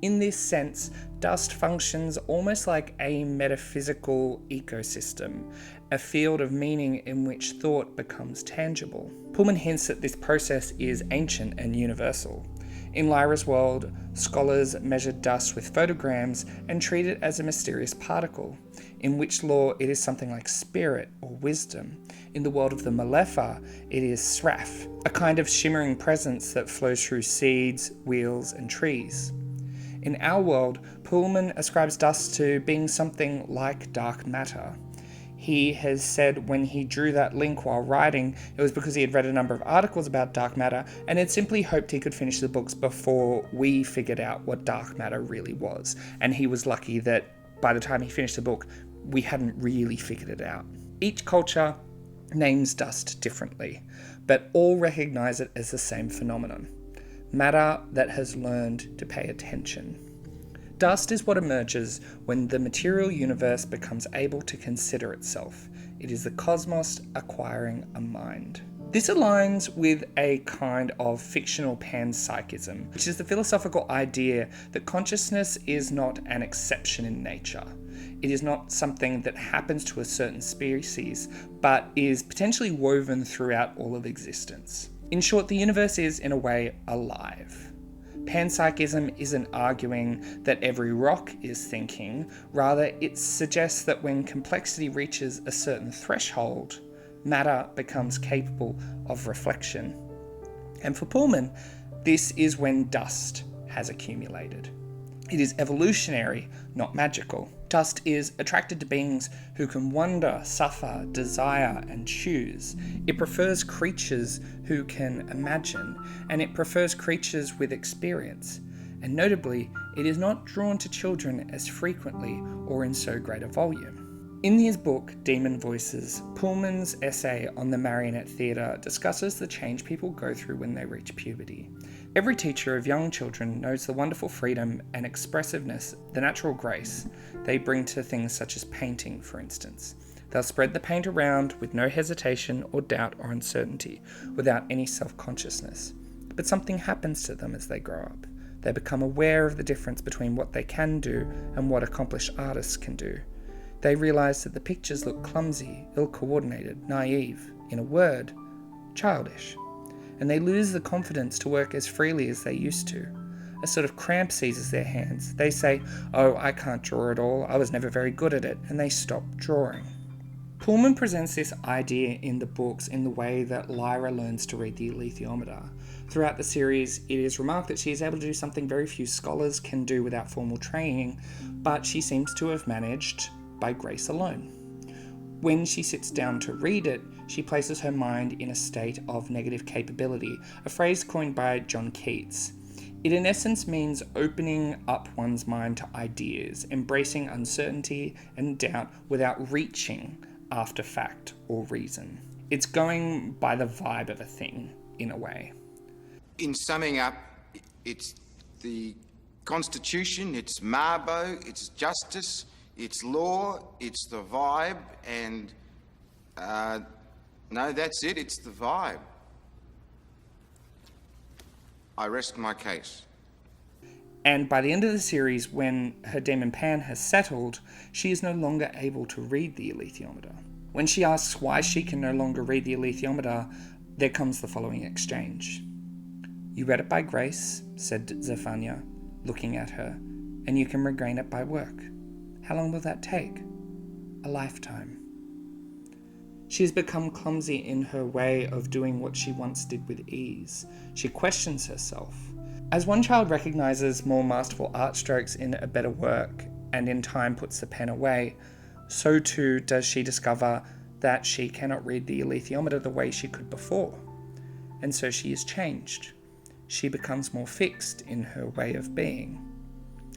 In this sense, dust functions almost like a metaphysical ecosystem, a field of meaning in which thought becomes tangible. Pullman hints that this process is ancient and universal. In Lyra's world, scholars measured dust with photograms and treat it as a mysterious particle. In which lore, it is something like spirit or wisdom. In the world of the Malefa, it is sraf, a kind of shimmering presence that flows through seeds, wheels, and trees. In our world, Pullman ascribes dust to being something like dark matter. He has said when he drew that link while writing, it was because he had read a number of articles about dark matter and had simply hoped he could finish the books before we figured out what dark matter really was. And he was lucky that by the time he finished the book, we hadn't really figured it out. Each culture names dust differently, but all recognize it as the same phenomenon. Matter that has learned to pay attention. Dust is what emerges when the material universe becomes able to consider itself. It is the cosmos acquiring a mind. This aligns with a kind of fictional panpsychism, which is the philosophical idea that consciousness is not an exception in nature. It is not something that happens to a certain species, but is potentially woven throughout all of existence. In short, the universe is, in a way, alive. Panpsychism isn't arguing that every rock is thinking, rather it suggests that when complexity reaches a certain threshold, matter becomes capable of reflection. And for Pullman, this is when dust has accumulated. It is evolutionary, not magical. Dust is attracted to beings who can wonder, suffer, desire, and choose. It prefers creatures who can imagine, and it prefers creatures with experience. And notably, it is not drawn to children as frequently or in so great a volume. In his book, Demon Voices, Pullman's essay on the marionette theatre discusses the change people go through when they reach puberty. Every teacher of young children knows the wonderful freedom and expressiveness, the natural grace they bring to things such as painting, for instance. They'll spread the paint around with no hesitation or doubt or uncertainty, without any self-consciousness. But something happens to them as they grow up. They become aware of the difference between what they can do and what accomplished artists can do. They realise that the pictures look clumsy, ill-coordinated, naive, in a word, childish. And they lose the confidence to work as freely as they used to. A sort of cramp seizes their hands. They say, "Oh, I can't draw at all, I was never very good at it," and they stop drawing. Pullman presents this idea in the books in the way that Lyra learns to read the alethiometer. Throughout the series, it is remarked that she is able to do something very few scholars can do without formal training, but she seems to have managed by grace alone. When she sits down to read it, she places her mind in a state of negative capability, a phrase coined by John Keats. It in essence means opening up one's mind to ideas, embracing uncertainty and doubt without reaching after fact or reason. It's going by the vibe of a thing, in a way. In summing up, it's the Constitution, it's Mabo, it's justice, it's law, it's the vibe, and no, that's it, it's the vibe. I rest my case. And by the end of the series, when her demon Pan has settled, she is no longer able to read the alethiometer. When she asks why she can no longer read the alethiometer, there comes the following exchange. "You read it by grace," said Zephania, looking at her, "and you can regain it by work. How long will that take?" "A lifetime." She has become clumsy in her way of doing what she once did with ease. She questions herself. As one child recognises more masterful art strokes in a better work and in time puts the pen away, so too does she discover that she cannot read the alethiometer the way she could before. And so she is changed. She becomes more fixed in her way of being,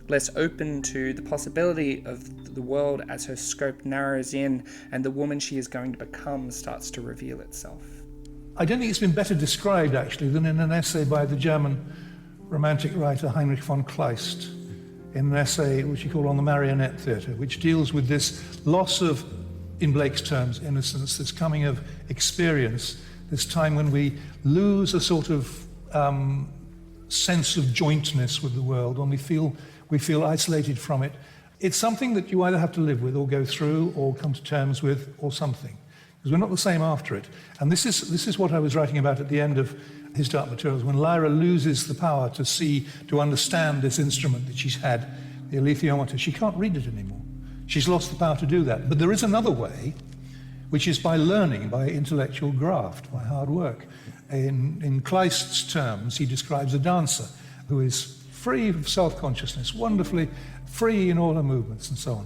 less open to the possibility of the world as her scope narrows in and the woman she is going to become starts to reveal itself. I don't think it's been better described, actually, than in an essay by the German romantic writer Heinrich von Kleist, in an essay which he called On the Marionette Theatre, which deals with this loss of, in Blake's terms, innocence, this coming of experience, this time when we lose a sort of sense of jointness with the world, when we feel isolated from it. It's something that you either have to live with or go through or come to terms with or something, because we're not the same after it. And this is what I was writing about at the end of His Dark Materials, when Lyra loses the power to see, to understand this instrument that she's had, the alethiometer. She can't read it anymore. She's lost the power to do that. But there is another way, which is by learning, by intellectual graft, by hard work. In Kleist's terms, he describes a dancer who is free of self-consciousness, wonderfully free in all her movements and so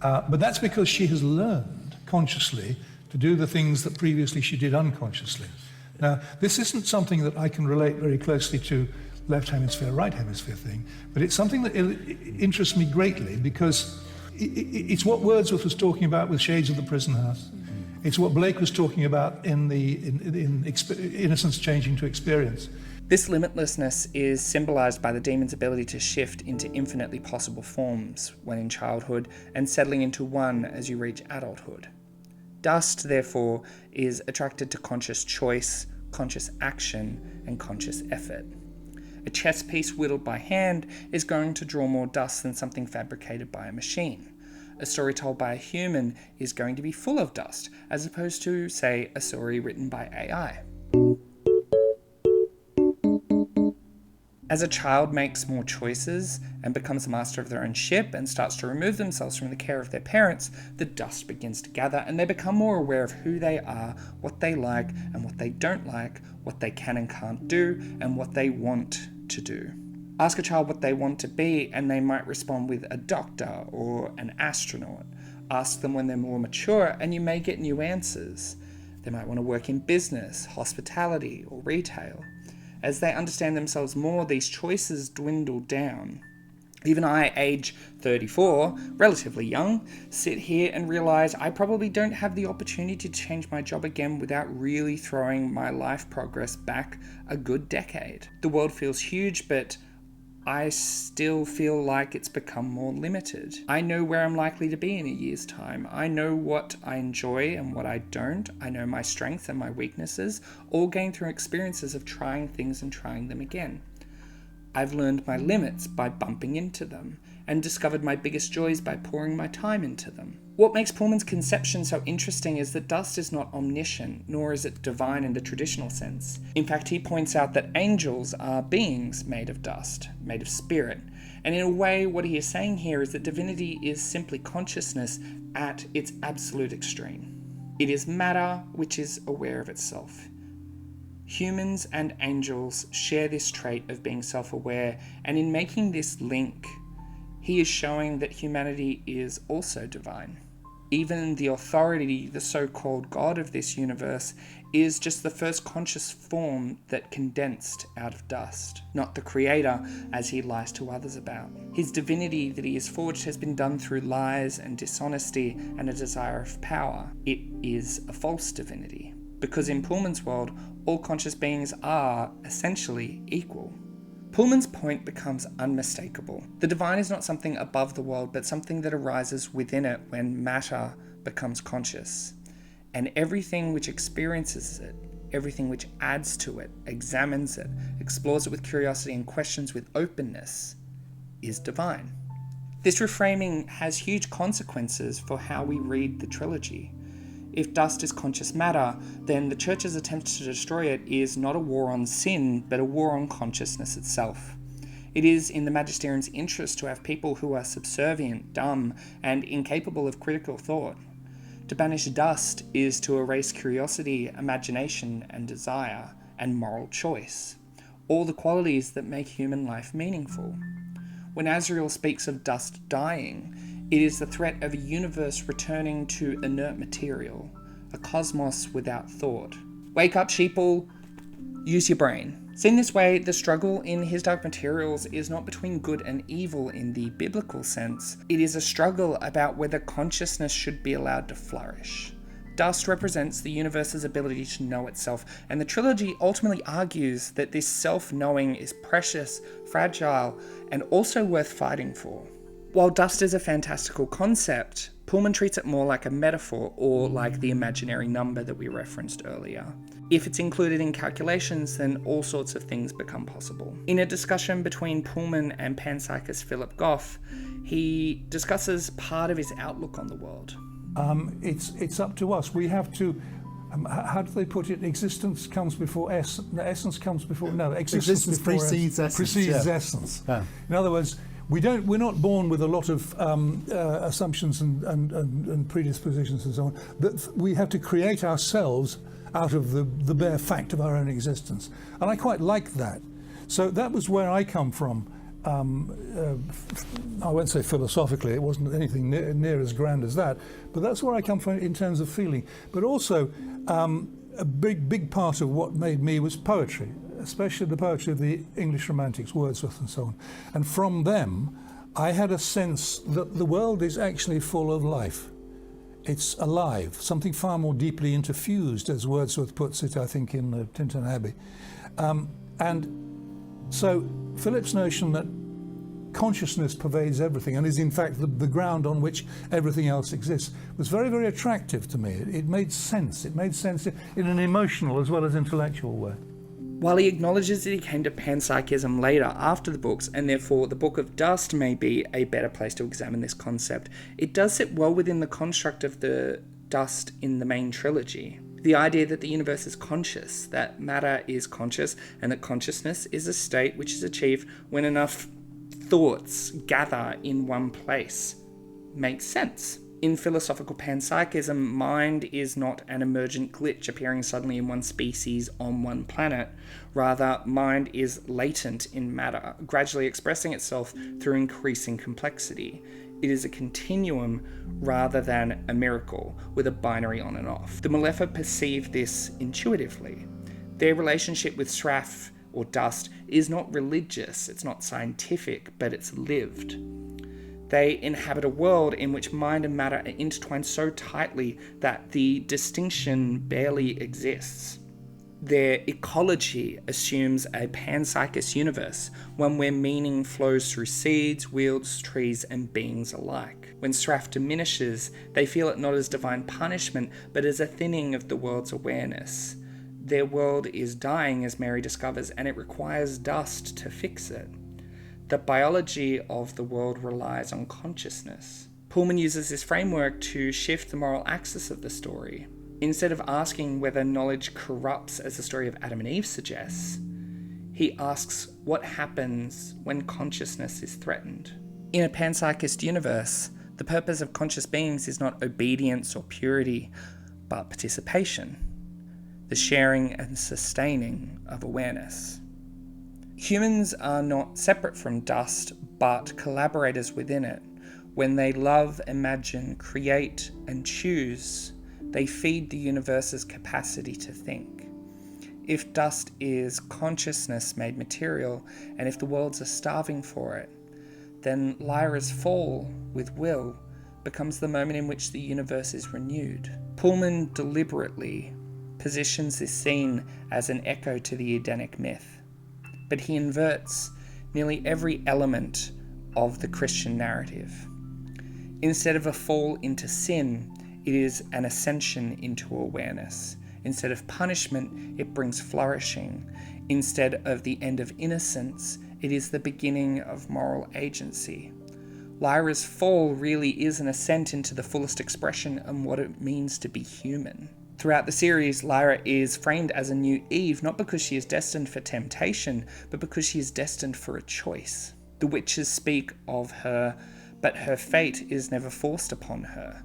on. But that's because she has learned consciously to do the things that previously she did unconsciously. Now, this isn't something that I can relate very closely to left hemisphere, right hemisphere thing, but it's something that interests me greatly because it's what Wordsworth was talking about with Shades of the Prison House. It's what Blake was talking about in Innocence Changing to Experience. This limitlessness is symbolised by the demon's ability to shift into infinitely possible forms when in childhood and settling into one as you reach adulthood. Dust, therefore, is attracted to conscious choice, conscious action, and conscious effort. A chess piece whittled by hand is going to draw more dust than something fabricated by a machine. A story told by a human is going to be full of dust, as opposed to, say, a story written by AI. As a child makes more choices and becomes a master of their own ship and starts to remove themselves from the care of their parents, the dust begins to gather and they become more aware of who they are, what they like and what they don't like, what they can and can't do, and what they want to do. Ask a child what they want to be and they might respond with a doctor or an astronaut. Ask them when they're more mature and you may get new answers. They might want to work in business, hospitality, or retail. As they understand themselves more, these choices dwindle down. Even I, age 34, relatively young, sit here and realise I probably don't have the opportunity to change my job again without really throwing my life progress back a good decade. The world feels huge, but I still feel like it's become more limited. I know where I'm likely to be in a year's time. I know what I enjoy and what I don't. I know my strengths and my weaknesses, all gained through experiences of trying things and trying them again. I've learned my limits by bumping into them, and discovered my biggest joys by pouring my time into them. What makes Pullman's conception so interesting is that dust is not omniscient, nor is it divine in the traditional sense. In fact, he points out that angels are beings made of dust, made of spirit. And in a way, what he is saying here is that divinity is simply consciousness at its absolute extreme. It is matter which is aware of itself. Humans and angels share this trait of being self-aware, and in making this link, he is showing that humanity is also divine. Even the authority, the so-called God of this universe, is just the first conscious form that condensed out of dust, not the creator as he lies to others about. His divinity that he has forged has been done through lies and dishonesty and a desire of power. It is a false divinity, because in Pullman's world, all conscious beings are essentially equal. Pullman's point becomes unmistakable. The divine is not something above the world, but something that arises within it when matter becomes conscious. And everything which experiences it, everything which adds to it, examines it, explores it with curiosity and questions with openness, is divine. This reframing has huge consequences for how we read the trilogy. If dust is conscious matter, then the Church's attempt to destroy it is not a war on sin, but a war on consciousness itself. It is in the magisterium's interest to have people who are subservient, dumb, and incapable of critical thought. To banish dust is to erase curiosity, imagination, and desire, and moral choice, all the qualities that make human life meaningful. When Azrael speaks of dust dying, it is the threat of a universe returning to inert material, a cosmos without thought. Wake up, sheeple! Use your brain. Seen this way, the struggle in His Dark Materials is not between good and evil in the biblical sense. It is a struggle about whether consciousness should be allowed to flourish. Dust represents the universe's ability to know itself, and the trilogy ultimately argues that this self-knowing is precious, fragile, and also worth fighting for. While dust is a fantastical concept, Pullman treats it more like a metaphor, or like the imaginary number that we referenced earlier. If it's included in calculations, then all sorts of things become possible. In a discussion between Pullman and panpsychist Philip Goff, he discusses part of his outlook on the world. It's up to us. We have to, how do they put it? Existence comes before essence. Essence comes before, no, existence precedes essence. Precedes essence. Yeah. In other words, we're not born with a lot of assumptions and predispositions and so on. But we have to create ourselves out of the bare fact of our own existence. And I quite like that. So that was where I come from. I won't say philosophically, it wasn't anything near as grand as that, but that's where I come from in terms of feeling. But also, a big part of what made me was poetry, especially the poetry of the English Romantics, Wordsworth and so on. And from them, I had a sense that the world is actually full of life. It's alive, something far more deeply interfused, as Wordsworth puts it, I think, in Tintern Abbey. And so Philip's notion that consciousness pervades everything and is in fact the ground on which everything else exists was very, very attractive to me. It made sense. It made sense in an emotional as well as intellectual way. While he acknowledges that he came to panpsychism later after the books, and therefore the Book of Dust may be a better place to examine this concept, it does sit well within the construct of the dust in the main trilogy. The idea that the universe is conscious, that matter is conscious, and that consciousness is a state which is achieved when enough thoughts gather in one place makes sense. In philosophical panpsychism, mind is not an emergent glitch appearing suddenly in one species on one planet. Rather, mind is latent in matter, gradually expressing itself through increasing complexity. It is a continuum rather than a miracle with a binary on and off. The Malefa perceive this intuitively. Their relationship with Sraf, or dust, is not religious, it's not scientific, but it's lived. They inhabit a world in which mind and matter are intertwined so tightly that the distinction barely exists. Their ecology assumes a panpsychist universe, one where meaning flows through seeds, wields, trees, and beings alike. When Sraf diminishes, they feel it not as divine punishment, but as a thinning of the world's awareness. Their world is dying, as Mary discovers, and it requires dust to fix it. The biology of the world relies on consciousness. Pullman uses this framework to shift the moral axis of the story. Instead of asking whether knowledge corrupts, as the story of Adam and Eve suggests, he asks what happens when consciousness is threatened. In a panpsychist universe, the purpose of conscious beings is not obedience or purity, but participation, the sharing and sustaining of awareness. Humans are not separate from dust, but collaborators within it. When they love, imagine, create, and choose, they feed the universe's capacity to think. If dust is consciousness made material, and if the worlds are starving for it, then Lyra's fall, with will, becomes the moment in which the universe is renewed. Pullman deliberately positions this scene as an echo to the Edenic myth, but he inverts nearly every element of the Christian narrative. Instead of a fall into sin, it is an ascension into awareness. Instead of punishment, it brings flourishing. Instead of the end of innocence, it is the beginning of moral agency. Lyra's fall really is an ascent into the fullest expression of what it means to be human. Throughout the series, Lyra is framed as a new Eve, not because she is destined for temptation, but because she is destined for a choice. The witches speak of her, but her fate is never forced upon her.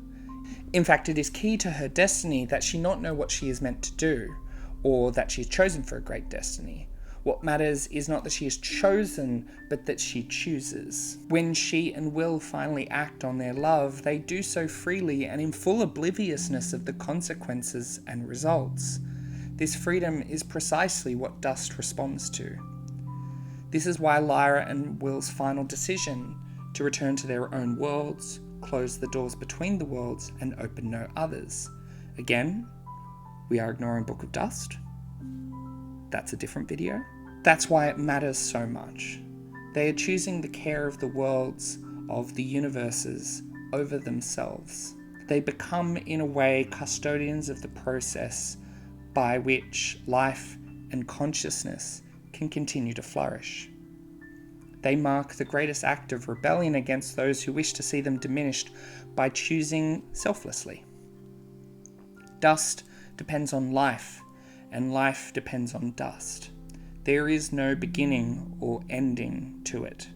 In fact, it is key to her destiny that she not know what she is meant to do, or that she is chosen for a great destiny. What matters is not that she is chosen, but that she chooses. When she and Will finally act on their love, they do so freely and in full obliviousness of the consequences and results. This freedom is precisely what Dust responds to. This is why Lyra and Will's final decision to return to their own worlds, close the doors between the worlds, and open no others. Again, we are ignoring Book of Dust. That's a different video. That's why it matters so much. They are choosing the care of the worlds, of the universes, over themselves. They become, in a way, custodians of the process by which life and consciousness can continue to flourish. They mark the greatest act of rebellion against those who wish to see them diminished by choosing selflessly. Dust depends on life, and life depends on dust. There is no beginning or ending to it.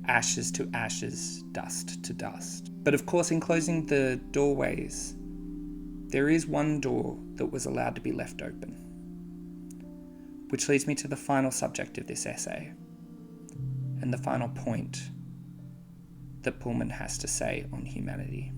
Ashes to ashes, dust to dust. But of course, in closing the doorways, there is one door that was allowed to be left open. Which leads me to the final subject of this essay, and the final point that Pullman has to say on humanity.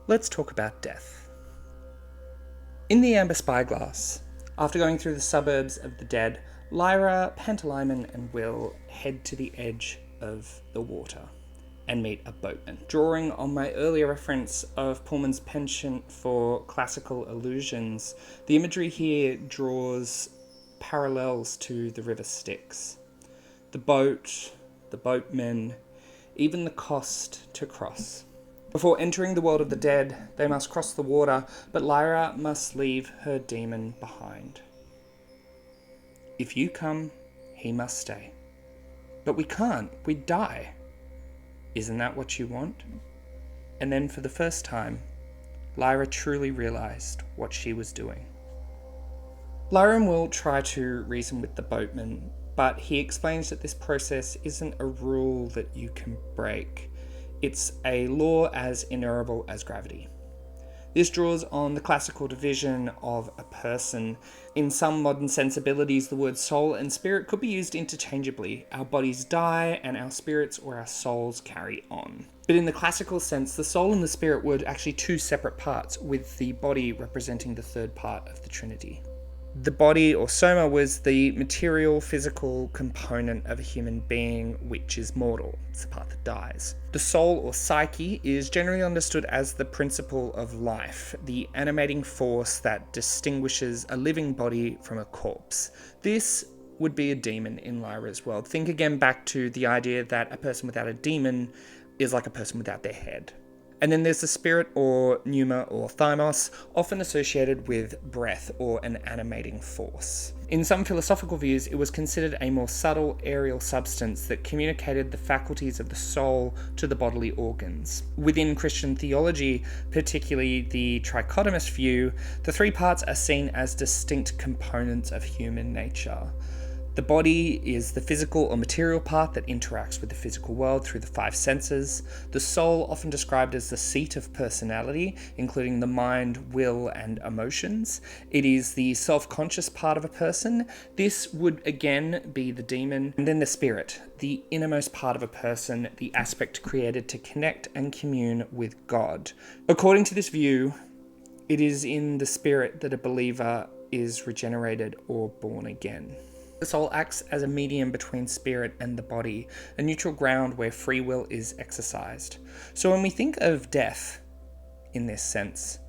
Let's talk about death. In the Amber Spyglass, after going through the suburbs of the dead, Lyra, Pantalaimon, and Will head to the edge of the water and meet a boatman. Drawing on my earlier reference of Pullman's penchant for classical allusions, the imagery here draws parallels to the river Styx. The boat, the boatmen, even the cost to cross. Before entering the world of the dead, they must cross the water, but Lyra must leave her demon behind. If you come, he must stay. But we can't, we'd die. Isn't that what you want? And then for the first time, Lyra truly realised what she was doing. Lyra and Will try to reason with the boatman, but he explains that this process isn't a rule that you can break. It's a law as inevitable as gravity. This draws on the classical division of a person. In some modern sensibilities, the words soul and spirit could be used interchangeably. Our bodies die, and our spirits or our souls carry on. But in the classical sense, the soul and the spirit were actually two separate parts, with the body representing the third part of the Trinity. The body, or soma, was the material, physical component of a human being which is mortal. It's the part that dies. The soul, or psyche, is generally understood as the principle of life, the animating force that distinguishes a living body from a corpse. This would be a demon in Lyra's world. Think again back to the idea that a person without a demon is like a person without their head. And then there's the spirit, or pneuma, or thymos, often associated with breath or an animating force. In some philosophical views, it was considered a more subtle aerial substance that communicated the faculties of the soul to the bodily organs. Within Christian theology, particularly the trichotomous view, the three parts are seen as distinct components of human nature. The body is the physical or material part that interacts with the physical world through the five senses. The soul, often described as the seat of personality, including the mind, will, and emotions. It is the self-conscious part of a person. This would again be the demon. And then the spirit, the innermost part of a person, the aspect created to connect and commune with God. According to this view, it is in the spirit that a believer is regenerated or born again. The soul acts as a medium between spirit and the body, a neutral ground where free will is exercised. So when we think of death in this sense,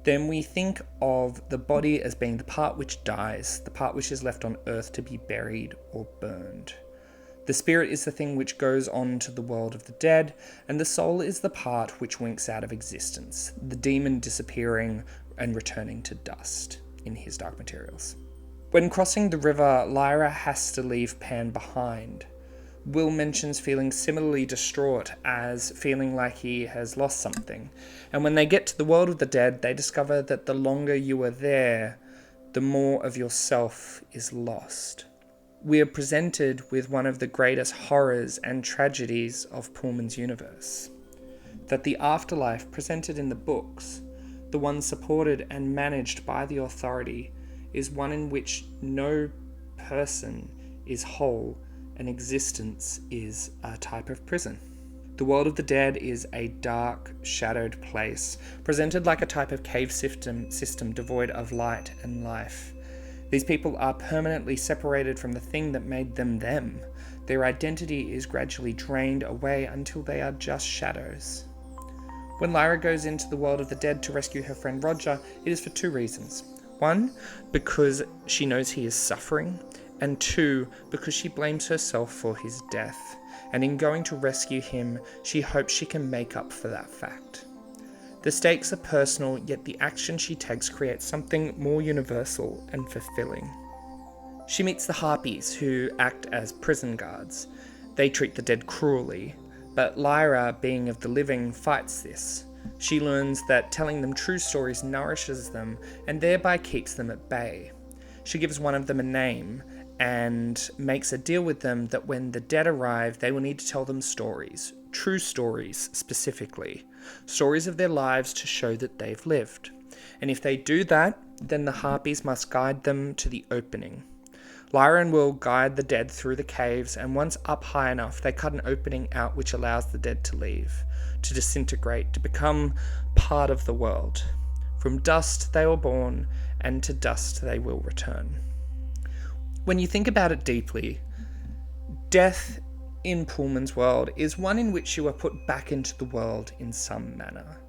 then we think of the body as being the part which dies, the part which is left on earth to be buried or burned. The spirit is the thing which goes on to the world of the dead, and the soul is the part which winks out of existence, the demon disappearing and returning to dust in his Dark Materials. When crossing the river, Lyra has to leave Pan behind. Will mentions feeling similarly distraught as feeling like he has lost something. And when they get to the world of the dead, they discover that the longer you are there, the more of yourself is lost. We are presented with one of the greatest horrors and tragedies of Pullman's universe. That the afterlife presented in the books, the one supported and managed by the authority, is one in which no person is whole, and existence is a type of prison. The world of the dead is a dark, shadowed place, presented like a type of cave system devoid of light and life. These people are permanently separated from the thing that made them them. Their identity is gradually drained away until they are just shadows. When Lyra goes into the world of the dead to rescue her friend Roger, it is for two reasons. One, because she knows he is suffering, and two, because she blames herself for his death, and in going to rescue him, she hopes she can make up for that fact. The stakes are personal, yet the action she takes creates something more universal and fulfilling. She meets the Harpies, who act as prison guards. They treat the dead cruelly, but Lyra, being of the living, fights this. She learns that telling them true stories nourishes them, and thereby keeps them at bay. She gives one of them a name, and makes a deal with them that when the dead arrive, they will need to tell them stories, true stories specifically, stories of their lives to show that they've lived. And if they do that, then the Harpies must guide them to the opening. Lyra and Will guide the dead through the caves, and once up high enough, they cut an opening out which allows the dead to leave, to disintegrate, to become part of the world. From dust they were born, and to dust they will return. When you think about it deeply, death in Pullman's world is one in which you are put back into the world in some manner.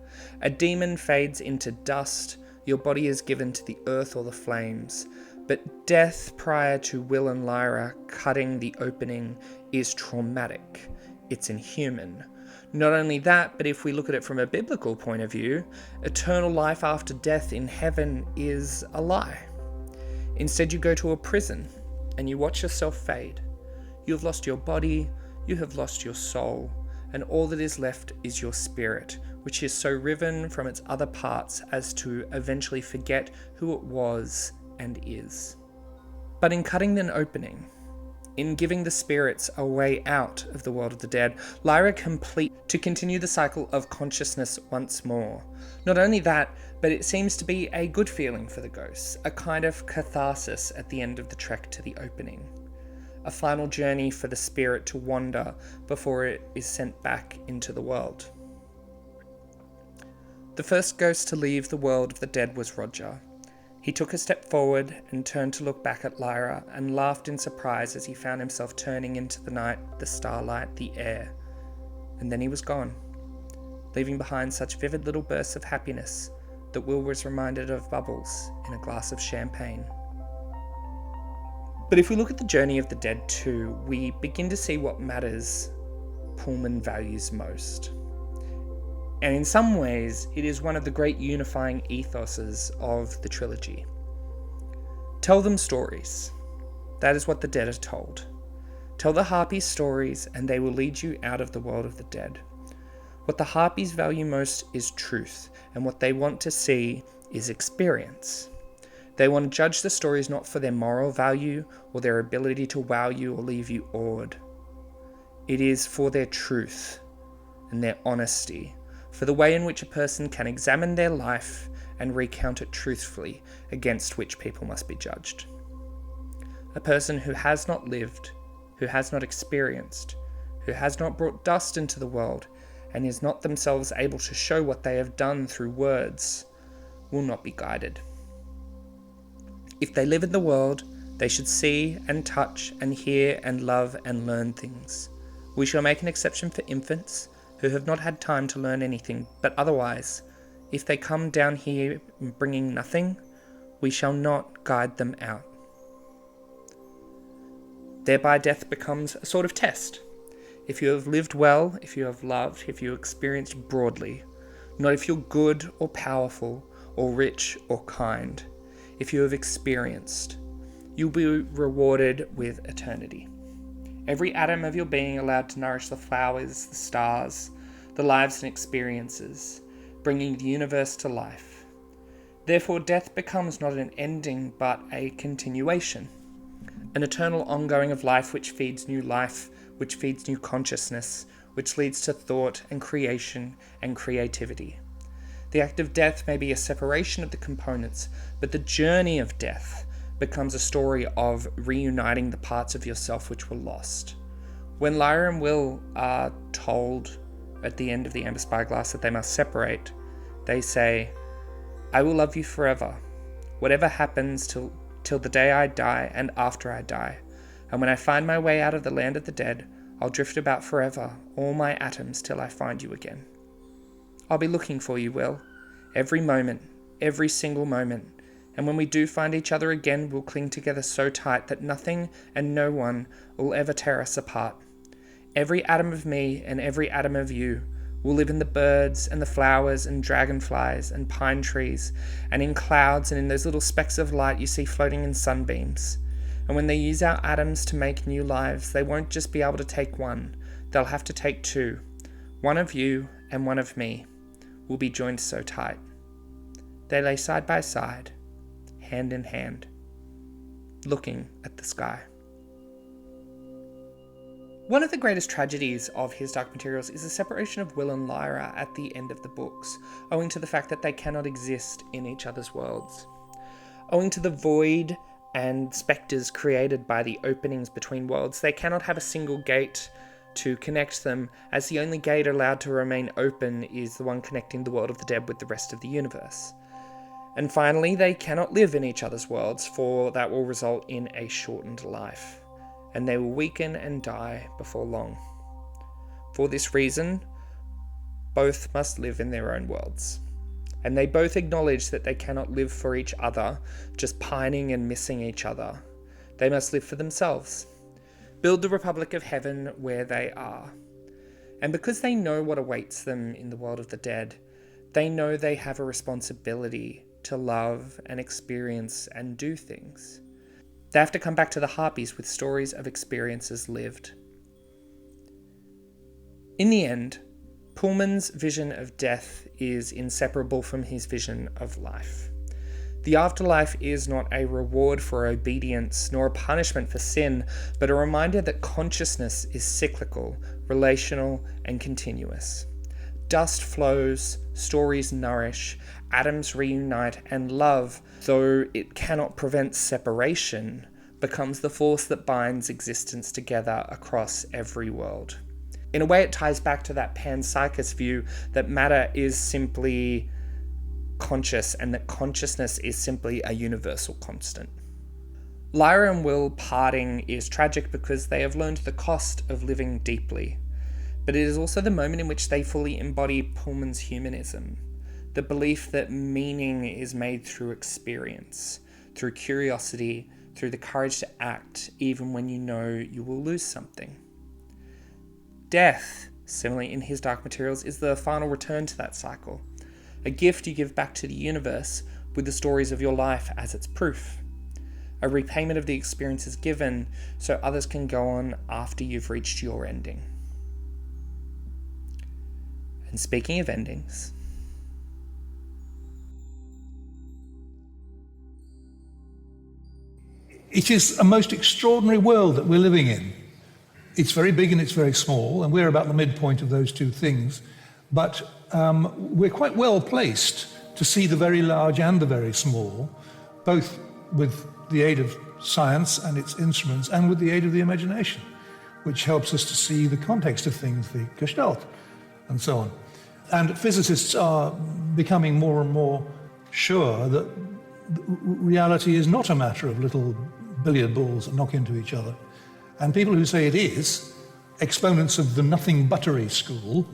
A demon fades into dust, your body is given to the earth or the flames, but death prior to Will and Lyra cutting the opening is traumatic. It's inhuman. Not only that, but if we look at it from a biblical point of view, eternal life after death in heaven is a lie. Instead, you go to a prison and you watch yourself fade. You have lost your body, you have lost your soul, and all that is left is your spirit, which is so riven from its other parts as to eventually forget who it was and is. But in cutting an opening, in giving the spirits a way out of the world of the dead, Lyra complete to continue the cycle of consciousness once more. Not only that, but it seems to be a good feeling for the ghosts, a kind of catharsis at the end of the trek to the opening. A final journey for the spirit to wander before it is sent back into the world. The first ghost to leave the world of the dead was Roger. He took a step forward and turned to look back at Lyra and laughed in surprise as he found himself turning into the night, the starlight, the air. And then he was gone, leaving behind such vivid little bursts of happiness that Will was reminded of bubbles in a glass of champagne. But if we look at the journey of the dead too, we begin to see what matters Pullman values most. And in some ways, it is one of the great unifying ethoses of the trilogy. Tell them stories. That is what the dead are told. Tell the Harpies stories, and they will lead you out of the world of the dead. What the Harpies value most is truth, and what they want to see is experience. They want to judge the stories not for their moral value or their ability to wow you or leave you awed. It is for their truth and their honesty, for the way in which a person can examine their life and recount it truthfully, against which people must be judged. A person who has not lived, who has not experienced, who has not brought dust into the world, and is not themselves able to show what they have done through words, will not be guided. If they live in the world, they should see and touch and hear and love and learn things. We shall make an exception for infants, who have not had time to learn anything, but otherwise, If they come down here bringing nothing, we shall not guide them out. Thereby death becomes a sort of test. If you have lived well, if you have loved, if you experienced broadly, not if you're good or powerful or rich or kind, if you have experienced, you'll be rewarded with eternity. Every atom of your being allowed to nourish the flowers, the stars, the lives and experiences, bringing the universe to life. Therefore, death becomes not an ending, but a continuation, an eternal ongoing of life, which feeds new consciousness, which leads to thought and creation and creativity. The act of death may be a separation of the components, but the journey of death becomes a story of reuniting the parts of yourself which were lost. When Lyra and Will are told at the end of the Amber Spyglass that they must separate, they say, "I will love you forever, whatever happens till the day I die and after I die. And when I find my way out of the land of the dead, I'll drift about forever, all my atoms, till I find you again. I'll be looking for you, Will, every moment, every single moment. And when we do find each other again, we'll cling together so tight that nothing and no one will ever tear us apart. Every atom of me and every atom of you will live in the birds and the flowers and dragonflies and pine trees and in clouds and in those little specks of light you see floating in sunbeams. And when they use our atoms to make new lives, they won't just be able to take one, they'll have to take two. One of you and one of me will be joined so tight." They lay side by side, hand in hand, looking at the sky. One of the greatest tragedies of his Dark Materials is the separation of Will and Lyra at the end of the books, owing to the fact that they cannot exist in each other's worlds. Owing to the void and spectres created by the openings between worlds, they cannot have a single gate to connect them, as the only gate allowed to remain open is the one connecting the world of the dead with the rest of the universe. And finally, they cannot live in each other's worlds, for that will result in a shortened life, and they will weaken and die before long. For this reason, both must live in their own worlds. And they both acknowledge that they cannot live for each other, just pining and missing each other. They must live for themselves. Build the Republic of Heaven where they are. And because they know what awaits them in the world of the dead, they know they have a responsibility to love and experience and do things. They have to come back to the Harpies with stories of experiences lived. In the end, Pullman's vision of death is inseparable from his vision of life. The afterlife is not a reward for obedience nor a punishment for sin, but a reminder that consciousness is cyclical, relational, and continuous. Dust flows, stories nourish, atoms reunite, and love, though it cannot prevent separation, becomes the force that binds existence together across every world. In a way, it ties back to that panpsychist view that matter is simply conscious and that consciousness is simply a universal constant. Lyra and Will parting is tragic because they have learned the cost of living deeply, but it is also the moment in which they fully embody Pullman's humanism, the belief that meaning is made through experience, through curiosity, through the courage to act even when you know you will lose something. Death, similarly in his Dark Materials, is the final return to that cycle, a gift you give back to the universe with the stories of your life as its proof, a repayment of the experiences given so others can go on after you've reached your ending. And speaking of endings, it is a most extraordinary world that we're living in. It's very big and it's very small, and we're about the midpoint of those two things. But we're quite well placed to see the very large and the very small, both with the aid of science and its instruments and with the aid of the imagination, which helps us to see the context of things, the Gestalt, and so on. And physicists are becoming more and more sure that reality is not a matter of little billiard balls that knock into each other. And people who say it is, exponents of the nothing buttery school,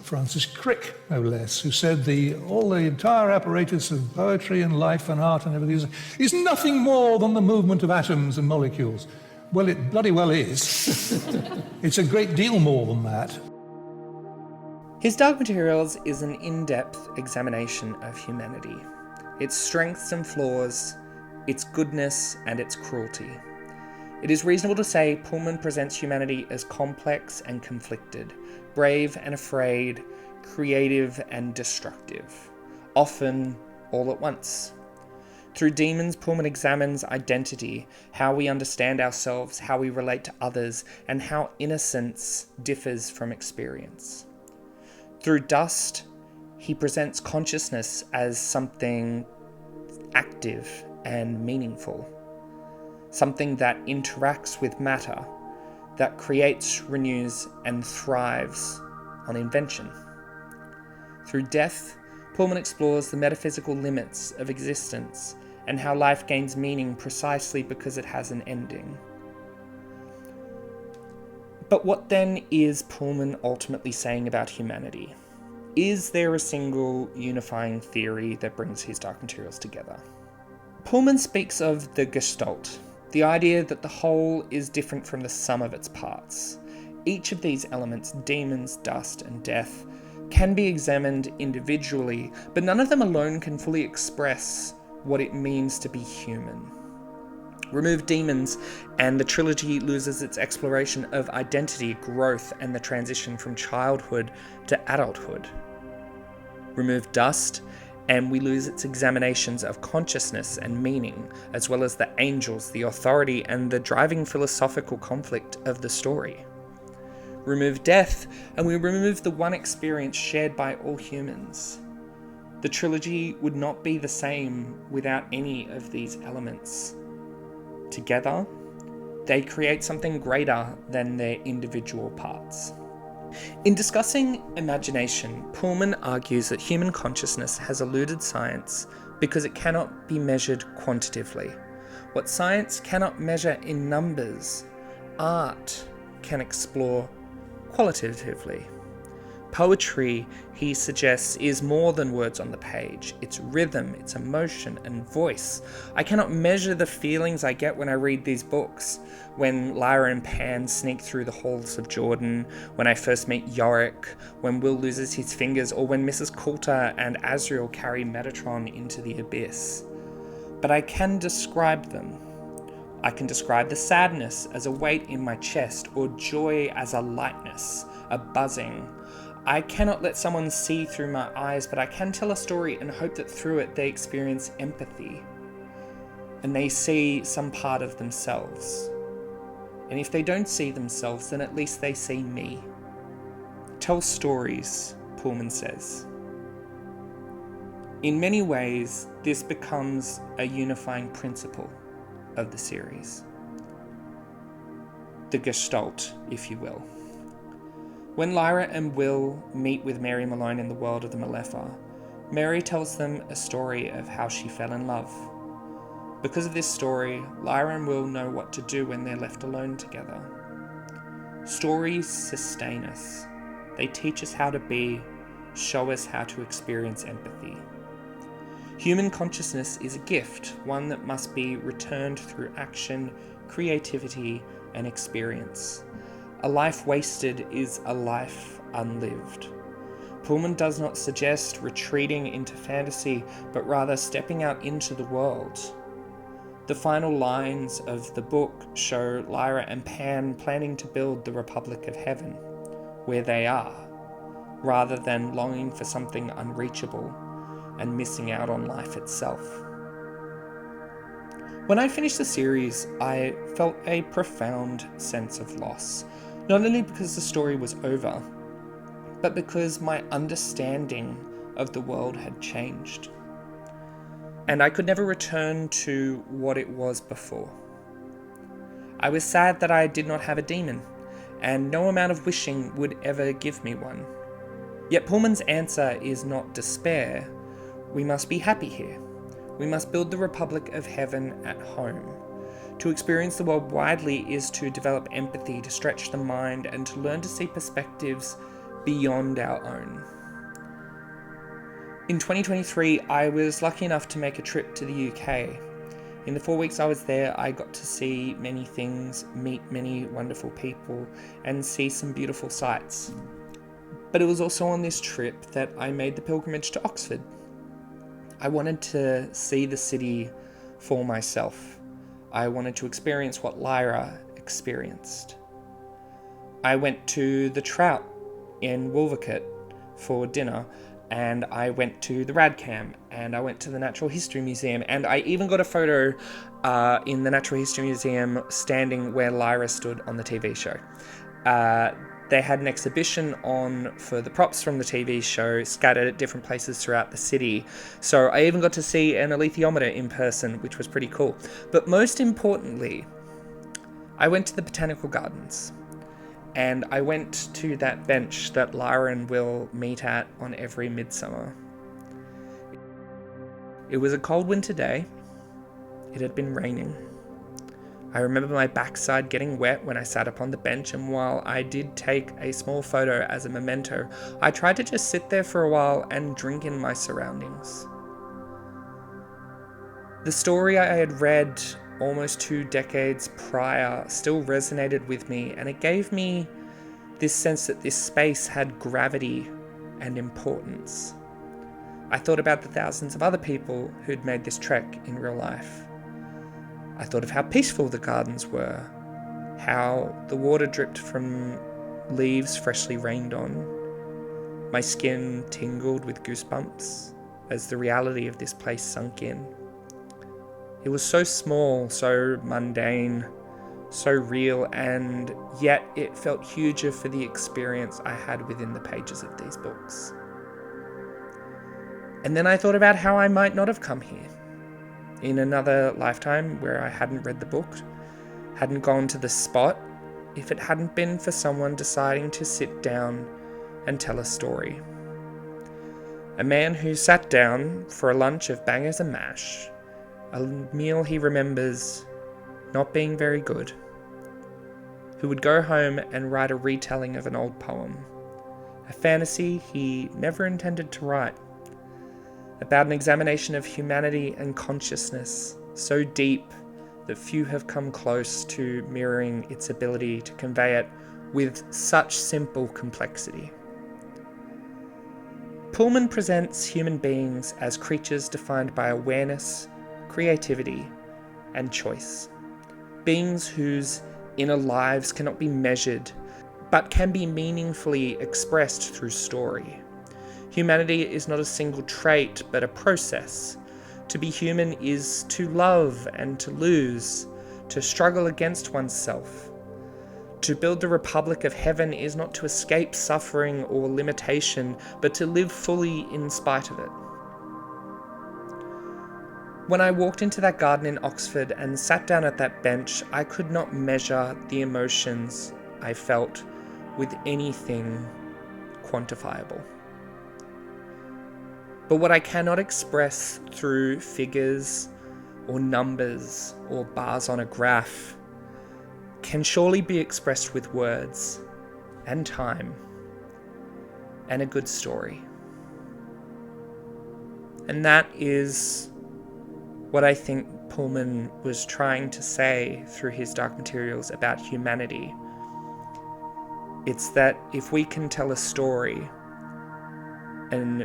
Francis Crick, no less, who said the entire apparatus of poetry and life and art and everything is nothing more than the movement of atoms and molecules. Well, it bloody well is. It's a great deal more than that. His Dark Materials is an in-depth examination of humanity, its strengths and flaws, its goodness and its cruelty. It is reasonable to say Pullman presents humanity as complex and conflicted, brave and afraid, creative and destructive, often all at once. Through Demons, Pullman examines identity, how we understand ourselves, how we relate to others, and how innocence differs from experience. Through Dust, he presents consciousness as something active and meaningful, something that interacts with matter, that creates, renews, and thrives on invention. Through Death, Pullman explores the metaphysical limits of existence and how life gains meaning precisely because it has an ending. But what then is Pullman ultimately saying about humanity? Is there a single unifying theory that brings his Dark Materials together? Pullman speaks of the Gestalt, the idea that the whole is different from the sum of its parts. Each of these elements, demons, dust, and death, can be examined individually, but none of them alone can fully express what it means to be human. Remove demons, and the trilogy loses its exploration of identity, growth, and the transition from childhood to adulthood. Remove dust, and we lose its examinations of consciousness and meaning, as well as the angels, the authority, and the driving philosophical conflict of the story. Remove death, and we remove the one experience shared by all humans. The trilogy would not be the same without any of these elements. Together, they create something greater than their individual parts. In discussing imagination, Pullman argues that human consciousness has eluded science because it cannot be measured quantitatively. What science cannot measure in numbers, art can explore qualitatively. Poetry, he suggests, is more than words on the page. It's rhythm, it's emotion and voice. I cannot measure the feelings I get when I read these books. When Lyra and Pan sneak through the halls of Jordan, when I first meet Yorick, when Will loses his fingers, or when Mrs. Coulter and Asriel carry Metatron into the abyss. But I can describe them. I can describe the sadness as a weight in my chest, or joy as a lightness, a buzzing. I cannot let someone see through my eyes, but I can tell a story and hope that through it they experience empathy and they see some part of themselves. And if they don't see themselves, then at least they see me. Tell stories, Pullman says. In many ways, this becomes a unifying principle of the series. The Gestalt, if you will. When Lyra and Will meet with Mary Malone in the world of the Malefa, Mary tells them a story of how she fell in love. Because of this story, Lyra and Will know what to do when they're left alone together. Stories sustain us. They teach us how to be, show us how to experience empathy. Human consciousness is a gift, one that must be returned through action, creativity, and experience. A life wasted is a life unlived. Pullman does not suggest retreating into fantasy, but rather stepping out into the world. The final lines of the book show Lyra and Pan planning to build the Republic of Heaven, where they are, rather than longing for something unreachable and missing out on life itself. When I finished the series, I felt a profound sense of loss. Not only because the story was over, but because my understanding of the world had changed. And I could never return to what it was before. I was sad that I did not have a demon, and no amount of wishing would ever give me one. Yet Pullman's answer is not despair. We must be happy here. We must build the Republic of Heaven at home. To experience the world widely is to develop empathy, to stretch the mind, and to learn to see perspectives beyond our own. In 2023, I was lucky enough to make a trip to the UK. In the 4 weeks I was there, I got to see many things, meet many wonderful people, and see some beautiful sights. But it was also on this trip that I made the pilgrimage to Oxford. I wanted to see the city for myself. I wanted to experience what Lyra experienced. I went to the Trout in Wolvercote for dinner, and I went to the Radcam, and I went to the Natural History Museum, and I even got a photo in the Natural History Museum standing where Lyra stood on the TV show. They had an exhibition on for the props from the TV show scattered at different places throughout the city. So I even got to see an alethiometer in person, which was pretty cool. But most importantly, I went to the Botanical Gardens. And I went to that bench that Lyra and Will meet at on every midsummer. It was a cold winter day. It had been raining. I remember my backside getting wet when I sat upon the bench, and while I did take a small photo as a memento, I tried to just sit there for a while and drink in my surroundings. The story I had read almost 2 decades prior still resonated with me, and it gave me this sense that this space had gravity and importance. I thought about the thousands of other people who'd made this trek in real life. I thought of how peaceful the gardens were, how the water dripped from leaves freshly rained on. My skin tingled with goosebumps as the reality of this place sunk in. It was so small, so mundane, so real, and yet it felt huger for the experience I had within the pages of these books. And then I thought about how I might not have come here. In another lifetime where I hadn't read the book, hadn't gone to the spot, if it hadn't been for someone deciding to sit down and tell a story. A man who sat down for a lunch of bangers and mash, a meal he remembers not being very good, who would go home and write a retelling of an old poem, a fantasy he never intended to write, about an examination of humanity and consciousness so deep that few have come close to mirroring its ability to convey it with such simple complexity. Pullman presents human beings as creatures defined by awareness, creativity, and choice. Beings whose inner lives cannot be measured, but can be meaningfully expressed through story. Humanity is not a single trait, but a process. To be human is to love and to lose, to struggle against oneself. To build the Republic of Heaven is not to escape suffering or limitation, but to live fully in spite of it. When I walked into that garden in Oxford and sat down at that bench, I could not measure the emotions I felt with anything quantifiable. But what I cannot express through figures or numbers or bars on a graph can surely be expressed with words and time and a good story. And that is what I think Pullman was trying to say through his Dark Materials about humanity. It's that if we can tell a story and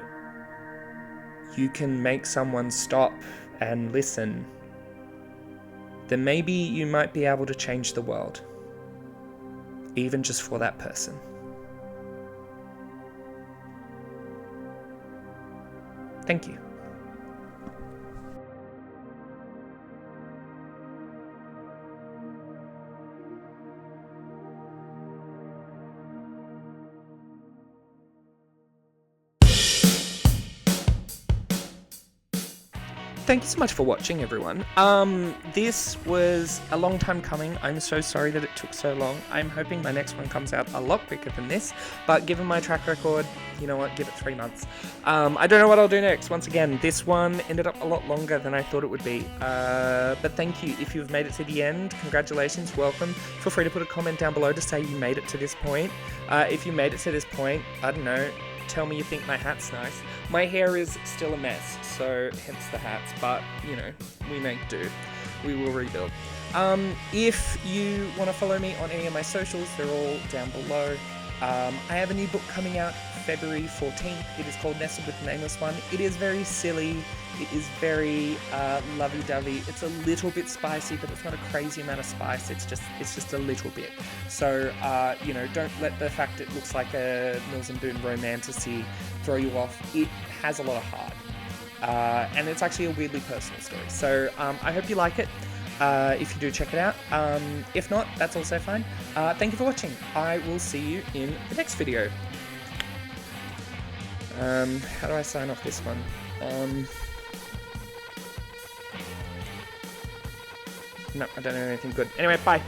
you can make someone stop and listen, then maybe you might be able to change the world, even just for that person. Thank you. thank you so much for watching, everyone. This was a long time coming. I'm so sorry that it took so long. I'm hoping my next one comes out a lot quicker than this, but given my track record, you know what, give it 3 months. I don't know what I'll do next. Once again, this one ended up a lot longer than I thought it would be. But thank you. If you've made it to the end, congratulations, welcome. Feel free to put a comment down below to say you made it to this point. If you made it to this point, I don't know, tell me you think my hat's nice. My hair is still a mess, so hence the hats, but, you know, we make do. We will rebuild. If you want to follow me on any of my socials, they're all down below. I have a new book coming out February 14th. It is called Nestled with the Nameless One. It is very silly. It is very lovey-dovey. It's a little bit spicy, but it's not a crazy amount of spice. It's just a little bit. So, you know, don't let the fact it looks like a Mills and Boon romantasy throw you off. It has a lot of heart. And it's actually a weirdly personal story. So, I hope you like it. If you do, check it out. If not, that's also fine. Thank you for watching. I will see you in the next video. How do I sign off this one? No, I don't know anything good. Anyway, bye.